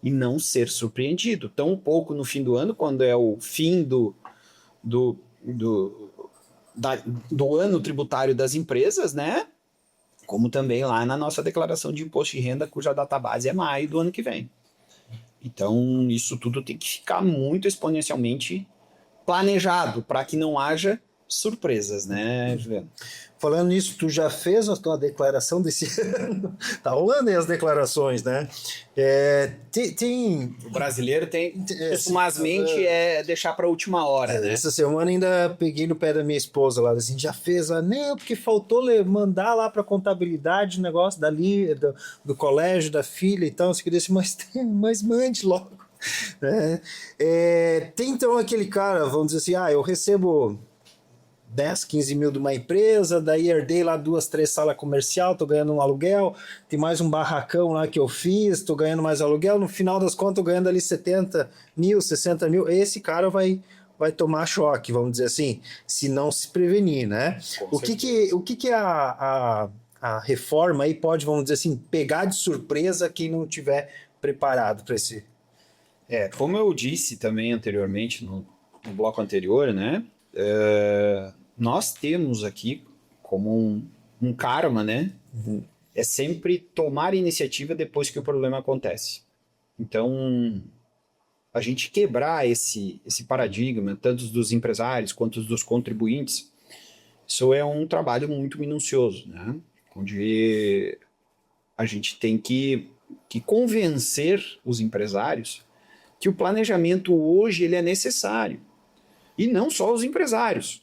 S2: e não ser surpreendido. Tão pouco no fim do ano, quando é o fim do ano tributário das empresas, né? Como também lá na nossa declaração de imposto de renda, cuja database é maio do ano que vem. Então, isso tudo tem que ficar muito exponencialmente planejado para que não haja surpresas, né, Juliano?
S1: Falando nisso, tu já fez a tua declaração desse ano? Tá rolando aí as declarações, né?
S2: O brasileiro costumazmente deixar para a última hora, né?
S1: Essa semana ainda peguei no pé da minha esposa lá, assim, já fez? Não, porque faltou mandar lá para contabilidade o negócio dali, do colégio da filha e tal, assim, que disse, mas mande logo. Né? Tem então aquele cara, vamos dizer assim, eu recebo 10, 15 mil de uma empresa, daí herdei lá 2, 3 salas comercial, tô ganhando um aluguel, tem mais um barracão lá que eu fiz, tô ganhando mais aluguel, no final das contas tô ganhando ali 70 mil, 60 mil, esse cara vai tomar choque, vamos dizer assim, se não se prevenir, né? O que a reforma aí pode, vamos dizer assim, pegar de surpresa quem não tiver preparado para esse...
S2: Como eu disse também anteriormente, no bloco anterior, né? Nós temos aqui como um karma, né? É sempre tomar iniciativa depois que o problema acontece. Então, a gente quebrar esse paradigma, tanto dos empresários quanto dos contribuintes, isso é um trabalho muito minucioso, né? Onde a gente tem que convencer os empresários que o planejamento hoje ele é necessário. E não só os empresários,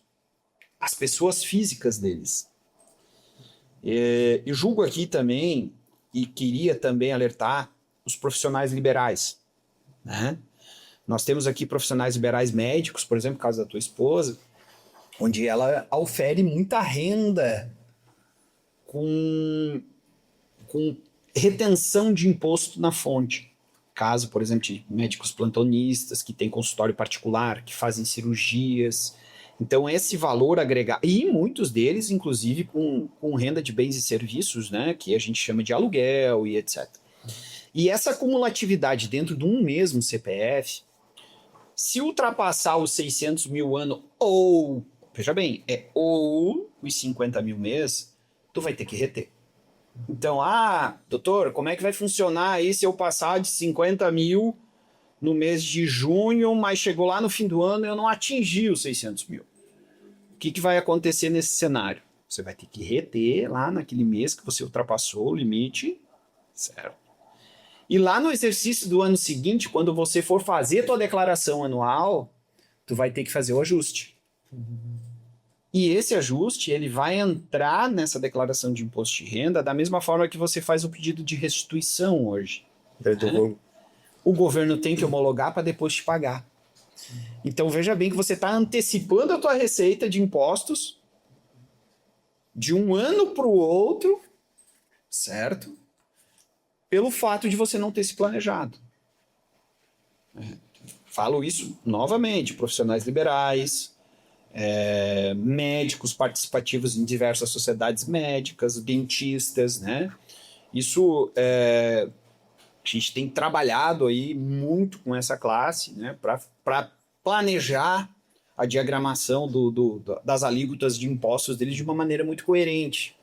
S2: as pessoas físicas deles. Eu julgo aqui também, e queria também alertar, os profissionais liberais. Né? Nós temos aqui profissionais liberais médicos, por exemplo, no caso da tua esposa, onde ela ofere muita renda com retenção de imposto na fonte. Caso, por exemplo, de médicos plantonistas que têm consultório particular, que fazem cirurgias. Então, esse valor agregado, e muitos deles, inclusive, com renda de bens e serviços, né, que a gente chama de aluguel e etc. E essa cumulatividade dentro de um mesmo CPF, se ultrapassar os 600 mil ano, ou, veja bem, ou os 50 mil mês, tu vai ter que reter. Então, doutor, como é que vai funcionar aí se eu passar de 50 mil no mês de junho, mas chegou lá no fim do ano e eu não atingi os 600 mil? O que vai acontecer nesse cenário? Você vai ter que reter lá naquele mês que você ultrapassou o limite, certo? E lá no exercício do ano seguinte, quando você for fazer a tua declaração anual, tu vai ter que fazer o ajuste. E esse ajuste, ele vai entrar nessa declaração de imposto de renda da mesma forma que você faz o pedido de restituição hoje. Né? O governo tem que homologar para depois te pagar. Então veja bem que você está antecipando a tua receita de impostos de um ano para o outro, certo? Pelo fato de você não ter se planejado. Falo isso novamente, profissionais liberais, médicos participativos em diversas sociedades médicas, dentistas, né? Isso a gente tem trabalhado aí muito com essa classe, né? Para planejar a diagramação das alíquotas de impostos deles de uma maneira muito coerente.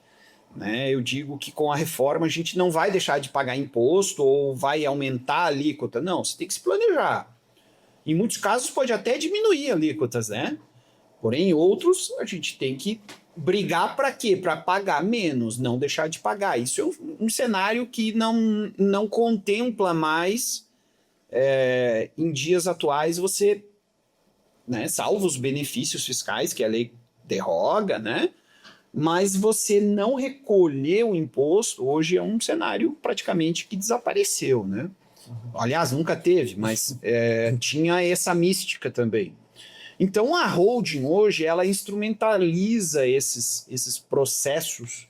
S2: né? Eu digo que com a reforma a gente não vai deixar de pagar imposto ou vai aumentar a alíquota. Não, você tem que se planejar. Em muitos casos pode até diminuir alíquotas, né? Porém, em outros a gente tem que brigar para quê? Para pagar menos, não deixar de pagar. Isso é um cenário que não contempla mais, em dias atuais, você, né, salvo os benefícios fiscais que a lei derroga, né? Mas você não recolher o imposto hoje é um cenário praticamente que desapareceu, né? Aliás, nunca teve, mas tinha essa mística também. Então a holding hoje ela instrumentaliza esses processos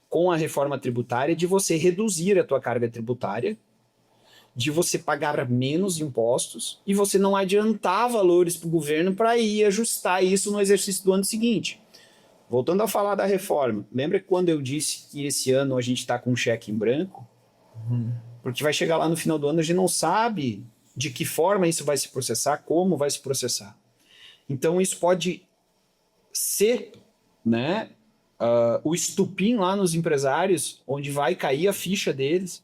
S2: com a reforma tributária de você reduzir a tua carga tributária, de você pagar menos impostos e você não adiantar valores para o governo para ir ajustar isso no exercício do ano seguinte. Voltando a falar da reforma, lembra quando eu disse que esse ano a gente está com um cheque em branco? Porque vai chegar lá no final do ano, a gente não sabe de que forma isso vai se processar, como vai se processar. Então isso pode ser, né, o estupim lá nos empresários, onde vai cair a ficha deles,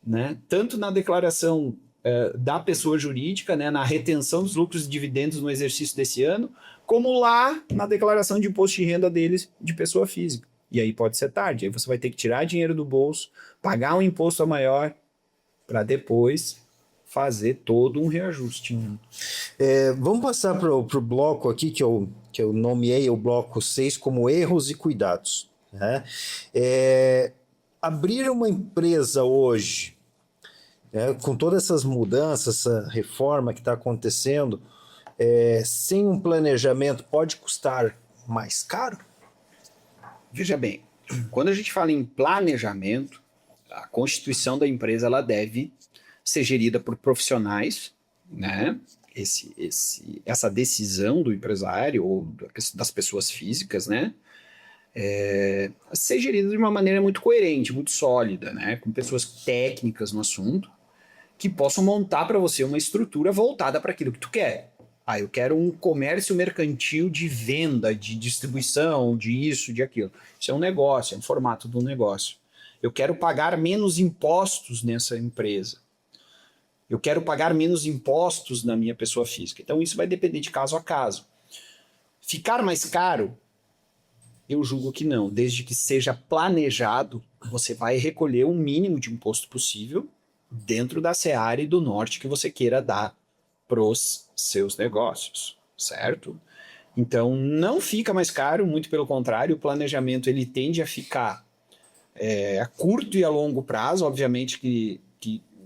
S2: né, tanto na declaração da pessoa jurídica, né, na retenção dos lucros e dividendos no exercício desse ano, como lá na declaração de imposto de renda deles de pessoa física. E aí pode ser tarde, aí você vai ter que tirar dinheiro do bolso, pagar um imposto maior, para depois fazer todo um reajuste.
S1: Vamos passar para o bloco aqui, que eu nomeei o bloco 6 como erros e cuidados. Né? Abrir uma empresa hoje, com todas essas mudanças, essa reforma que está acontecendo, sem um planejamento, pode custar mais caro?
S2: Veja bem, quando a gente fala em planejamento, a constituição da empresa ela deve ser gerida por profissionais, né? Essa decisão do empresário ou das pessoas físicas, né? Ser gerida de uma maneira muito coerente, muito sólida, né? Com pessoas técnicas no assunto que possam montar para você uma estrutura voltada para aquilo que tu quer. Eu quero um comércio mercantil de venda, de distribuição, de isso, de aquilo. Isso é um negócio, é um formato de um negócio. Eu quero pagar menos impostos nessa empresa. Eu quero pagar menos impostos na minha pessoa física. Então isso vai depender de caso a caso. Ficar mais caro? Eu julgo que não. Desde que seja planejado, você vai recolher o mínimo de imposto possível dentro da seara e do norte que você queira dar para os seus negócios, certo? Então não fica mais caro, muito pelo contrário, o planejamento ele tende a ficar a curto e a longo prazo, obviamente que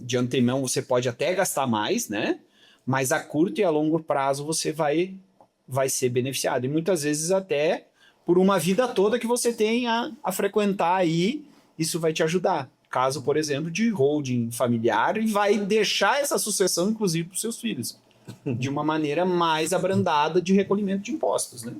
S2: de antemão você pode até gastar mais, né? Mas a curto e a longo prazo você vai ser beneficiado. E muitas vezes até por uma vida toda que você tem a frequentar aí, isso vai te ajudar. Caso, por exemplo, de holding familiar, e vai deixar essa sucessão, inclusive, para os seus filhos, de uma maneira mais abrandada de recolhimento de impostos, né?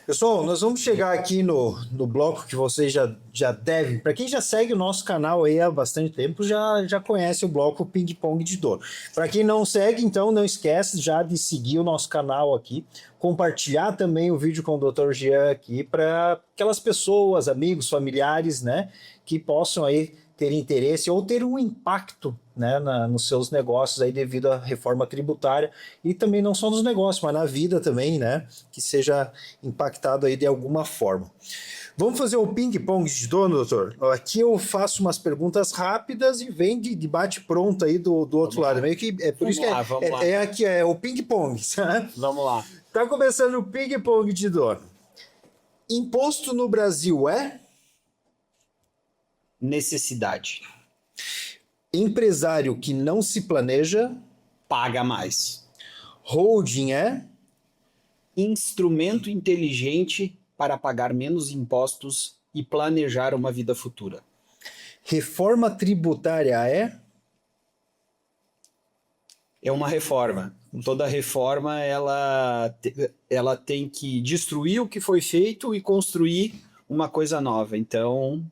S1: Pessoal, nós vamos chegar aqui no bloco que vocês já devem. Para quem já segue o nosso canal aí há bastante tempo, já conhece o bloco Ping Pong de Dor. Para quem não segue, então não esquece já de seguir o nosso canal aqui, compartilhar também o vídeo com o Dr. Jean aqui para aquelas pessoas, amigos, familiares, né, que possam aí ter interesse ou ter um impacto, né, nos seus negócios aí devido à reforma tributária e também não só nos negócios, mas na vida também, né, que seja impactado aí de alguma forma. Vamos fazer o ping-pong de dono, doutor? Aqui eu faço umas perguntas rápidas e vem de debate pronto aí do outro lado. Meio que é por isso que aqui é o ping-pong.
S2: Vamos lá.
S1: Tá começando o ping-pong de dono. Imposto no Brasil é?
S2: Necessidade.
S1: Empresário que não se planeja
S2: paga mais.
S1: Holding é?
S2: Instrumento inteligente para pagar menos impostos e planejar uma vida futura.
S1: Reforma tributária é?
S2: É uma reforma. Toda reforma ela tem que destruir o que foi feito e construir uma coisa nova. Então,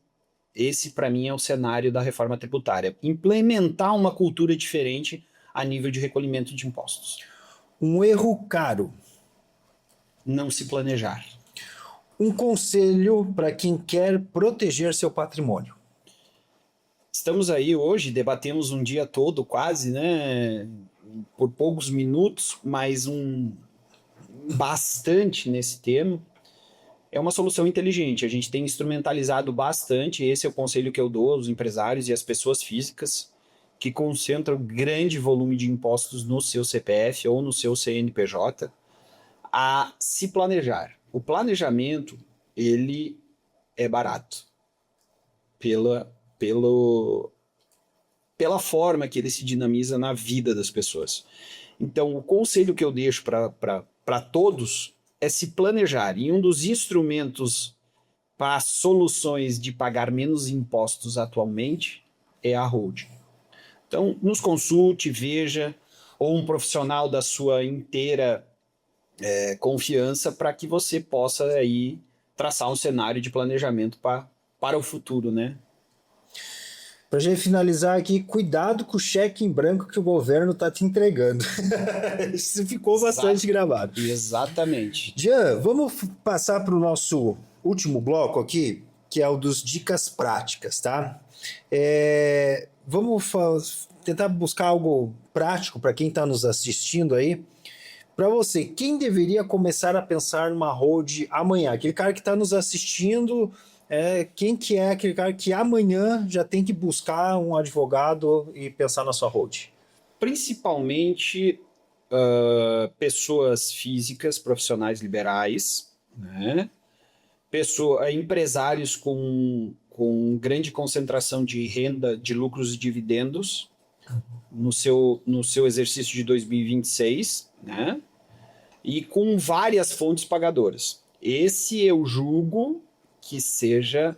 S2: esse, para mim, é o cenário da reforma tributária. Implementar uma cultura diferente a nível de recolhimento de impostos.
S1: Um erro caro.
S2: Não se planejar.
S1: um conselho para quem quer proteger seu patrimônio.
S2: Estamos aí hoje, debatemos um dia todo quase, né? Por poucos minutos, mas bastante nesse tema. É uma solução inteligente, a gente tem instrumentalizado bastante, esse é o conselho que eu dou aos empresários e às pessoas físicas que concentram grande volume de impostos no seu CPF ou no seu CNPJ, a se planejar. O planejamento, ele é barato pela forma que ele se dinamiza na vida das pessoas. Então, o conselho que eu deixo para todos é se planejar. E um dos instrumentos para soluções de pagar menos impostos atualmente é a holding. Então, nos consulte, veja, ou um profissional da sua inteira confiança para que você possa aí traçar um cenário de planejamento para o futuro, né?
S1: Para a gente finalizar aqui, cuidado com o cheque em branco que o governo está te entregando. Isso ficou bastante gravado.
S2: Exatamente.
S1: Jean, vamos passar para o nosso último bloco aqui, que é o dos dicas práticas, tá? Vamos tentar buscar algo prático para quem está nos assistindo aí. Para você, quem deveria começar a pensar numa hold amanhã? Aquele cara que está nos assistindo, quem que é aquele cara que amanhã já tem que buscar um advogado e pensar na sua hold?
S2: Principalmente pessoas físicas, profissionais liberais, né? Empresários com grande concentração de renda, de lucros e dividendos no seu exercício de 2026, né? E com várias fontes pagadoras. Esse eu julgo que seja,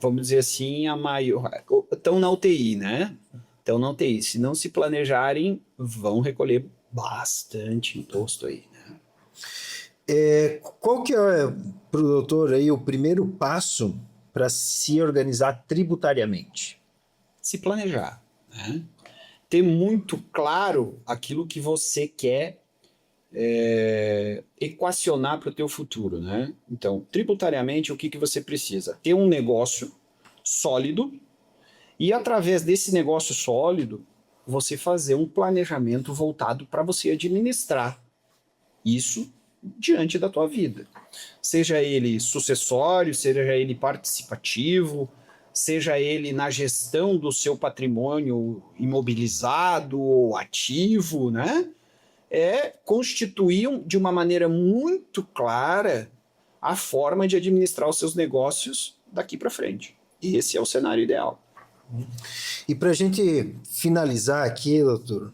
S2: vamos dizer assim, a maior... Estão na UTI, né? Estão na UTI. Se não se planejarem, vão recolher bastante imposto aí, né?
S1: Qual que é, para o doutor, aí, o primeiro passo para se organizar tributariamente?
S2: Se planejar, né? Ter muito claro aquilo que você quer equacionar para o teu futuro, né? Então, tributariamente, o que você precisa? Ter um negócio sólido e, através desse negócio sólido, você fazer um planejamento voltado para você administrar isso diante da tua vida. Seja ele sucessório, seja ele participativo, seja ele na gestão do seu patrimônio imobilizado ou ativo, né? Constituir de uma maneira muito clara a forma de administrar os seus negócios daqui para frente. Esse é o cenário ideal.
S1: E para a gente finalizar aqui, doutor,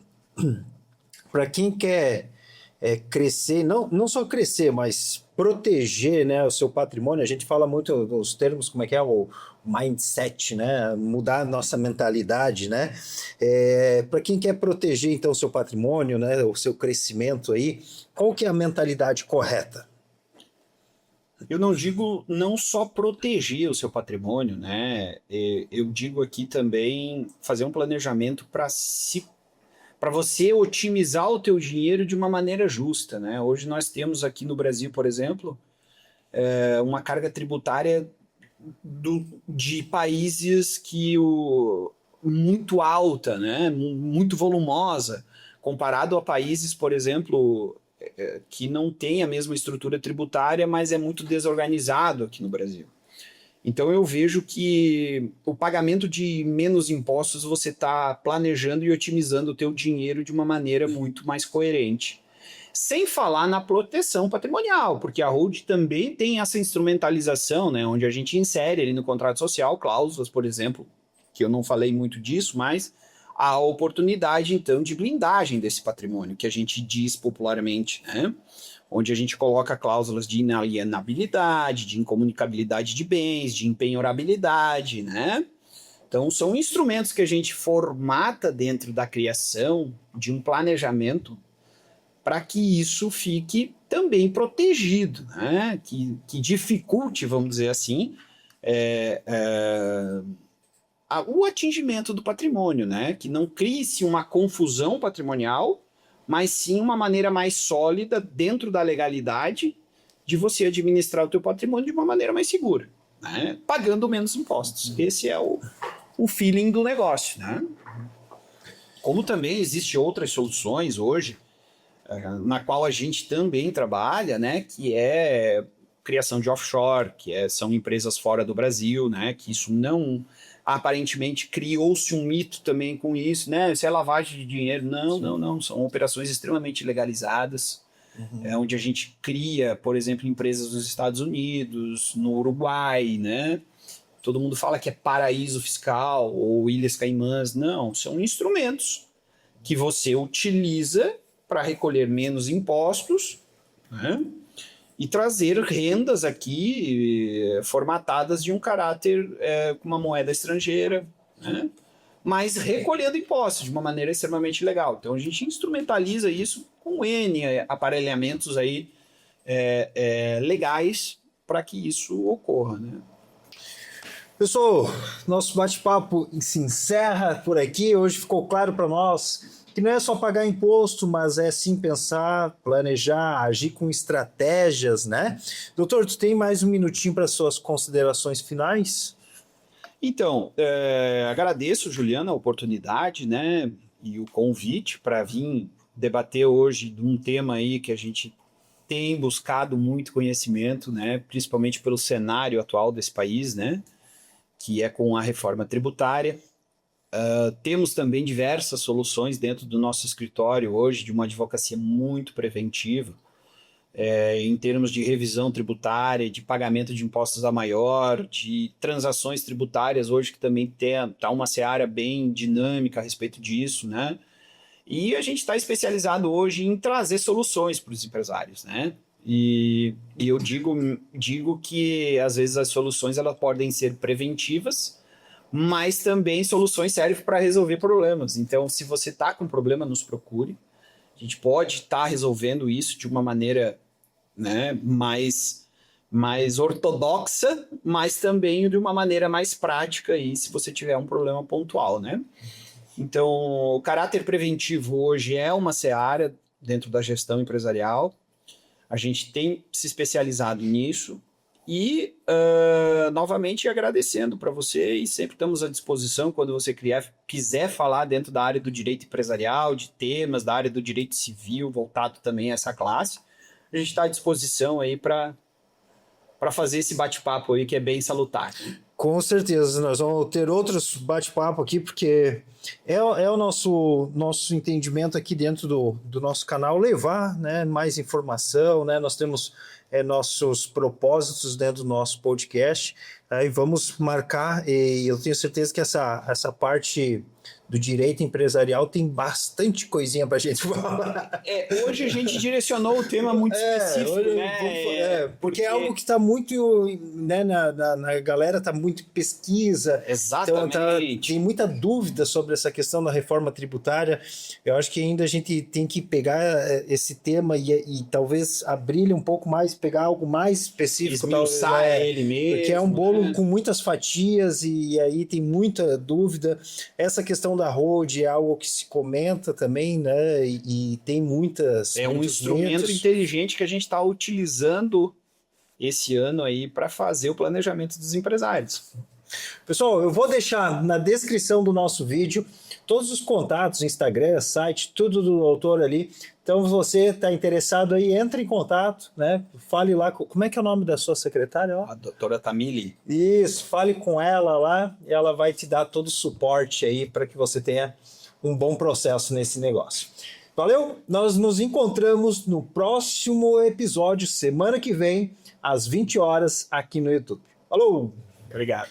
S1: para quem quer crescer, não só crescer, mas proteger, né, o seu patrimônio, a gente fala muito dos termos, como é que é o mindset, né, mudar a nossa mentalidade, né, para quem quer proteger então o seu patrimônio, né, o seu crescimento aí, qual que é a mentalidade correta?
S2: Eu não digo não só proteger o seu patrimônio, né, eu digo aqui também fazer um planejamento para você otimizar o teu dinheiro de uma maneira justa, né? Hoje nós temos aqui no Brasil, por exemplo, uma carga tributária de países muito alta, né? Muito volumosa, comparado a países, por exemplo, que não têm a mesma estrutura tributária, mas é muito desorganizado aqui no Brasil. Então eu vejo que o pagamento de menos impostos você está planejando e otimizando o teu dinheiro de uma maneira muito mais coerente. Sem falar na proteção patrimonial, porque a hold também tem essa instrumentalização, né, onde a gente insere ali no contrato social cláusulas, por exemplo, que eu não falei muito disso, mas a oportunidade então de blindagem desse patrimônio, que a gente diz popularmente, né? Onde a gente coloca cláusulas de inalienabilidade, de incomunicabilidade de bens, de empenhorabilidade, né? Então, são instrumentos que a gente formata dentro da criação de um planejamento para que isso fique também protegido, né? Que dificulte, vamos dizer assim, o atingimento do patrimônio, né? Que não crie-se uma confusão patrimonial, mas sim uma maneira mais sólida dentro da legalidade de você administrar o teu patrimônio de uma maneira mais segura, né? Pagando menos impostos. Esse é o feeling do negócio, né? Como também existem outras soluções hoje, na qual a gente também trabalha, né? Que é criação de offshore, são empresas fora do Brasil, né? Que isso não... Aparentemente criou-se um mito também com isso, né? Isso é lavagem de dinheiro. Não. São operações extremamente legalizadas, onde a gente cria, por exemplo, empresas nos Estados Unidos, no Uruguai, né? Todo mundo fala que é paraíso fiscal ou Ilhas Caimãs. Não, são instrumentos que você utiliza para recolher menos impostos, né? E trazer rendas aqui formatadas de um caráter com uma moeda estrangeira, né? Mas recolhendo impostos de uma maneira extremamente legal. Então a gente instrumentaliza isso com N aparelhamentos aí legais para que isso ocorra, né?
S1: Pessoal, nosso bate-papo se encerra por aqui. Hoje ficou claro para nós que não é só pagar imposto, mas é sim pensar, planejar, agir com estratégias, né? Doutor, tu tem mais um minutinho para suas considerações finais?
S2: Então, agradeço, Juliana, a oportunidade, né, e o convite para vir debater hoje de um tema aí que a gente tem buscado muito conhecimento, né, principalmente pelo cenário atual desse país, né, que é com a reforma tributária. Temos também diversas soluções dentro do nosso escritório hoje de uma advocacia muito preventiva, em termos de revisão tributária, de pagamento de impostos a maior, de transações tributárias hoje que também está uma seara bem dinâmica a respeito disso, né? E a gente está especializado hoje em trazer soluções para os empresários, né? E eu digo que às vezes as soluções elas podem ser preventivas, mas também soluções servem para resolver problemas. Então, se você está com problema, nos procure. A gente pode estar resolvendo isso de uma maneira, né, mais ortodoxa, mas também de uma maneira mais prática aí, se você tiver um problema pontual, né? Então, o caráter preventivo hoje é uma seara dentro da gestão empresarial. A gente tem se especializado nisso. E, novamente, agradecendo para você, e sempre estamos à disposição quando você quiser falar dentro da área do direito empresarial, de temas da área do direito civil, voltado também a essa classe. A gente está à disposição aí para fazer esse bate-papo aí que é bem salutar.
S1: Com certeza, nós vamos ter outros bate-papo aqui, porque é o nosso entendimento aqui dentro do nosso canal, levar, né, mais informação, né? Nós temos nossos propósitos dentro do nosso podcast, e vamos marcar, e eu tenho certeza que essa parte do direito empresarial tem bastante coisinha para a gente falar.
S2: Hoje a gente direcionou o tema muito específico,
S1: hoje,
S2: né?
S1: Porque é algo que está muito, né, na galera, está muito pesquisa.
S2: Exatamente.
S1: Então tem muita dúvida sobre essa questão da reforma tributária. Eu acho que ainda a gente tem que pegar esse tema e talvez abrir ele um pouco mais, pegar algo mais específico.
S2: Esmiuçar ele mesmo.
S1: Porque é um bolo com muitas fatias e aí tem muita dúvida. Essa questão da road é algo que se comenta também, né? E tem muitas.
S2: É um instrumento inteligente que a gente está utilizando esse ano aí para fazer o planejamento dos empresários.
S1: Pessoal, eu vou deixar na descrição do nosso vídeo todos os contatos, Instagram, site, tudo do doutor ali. Então, se você está interessado aí, entre em contato, né? Fale lá, como é que é o nome da sua secretária? Ó?
S2: A doutora Tamili.
S1: Isso, fale com ela lá e ela vai te dar todo o suporte aí para que você tenha um bom processo nesse negócio. Valeu? Nós nos encontramos no próximo episódio, semana que vem, às 20 horas, aqui no YouTube. Falou!
S2: Obrigado.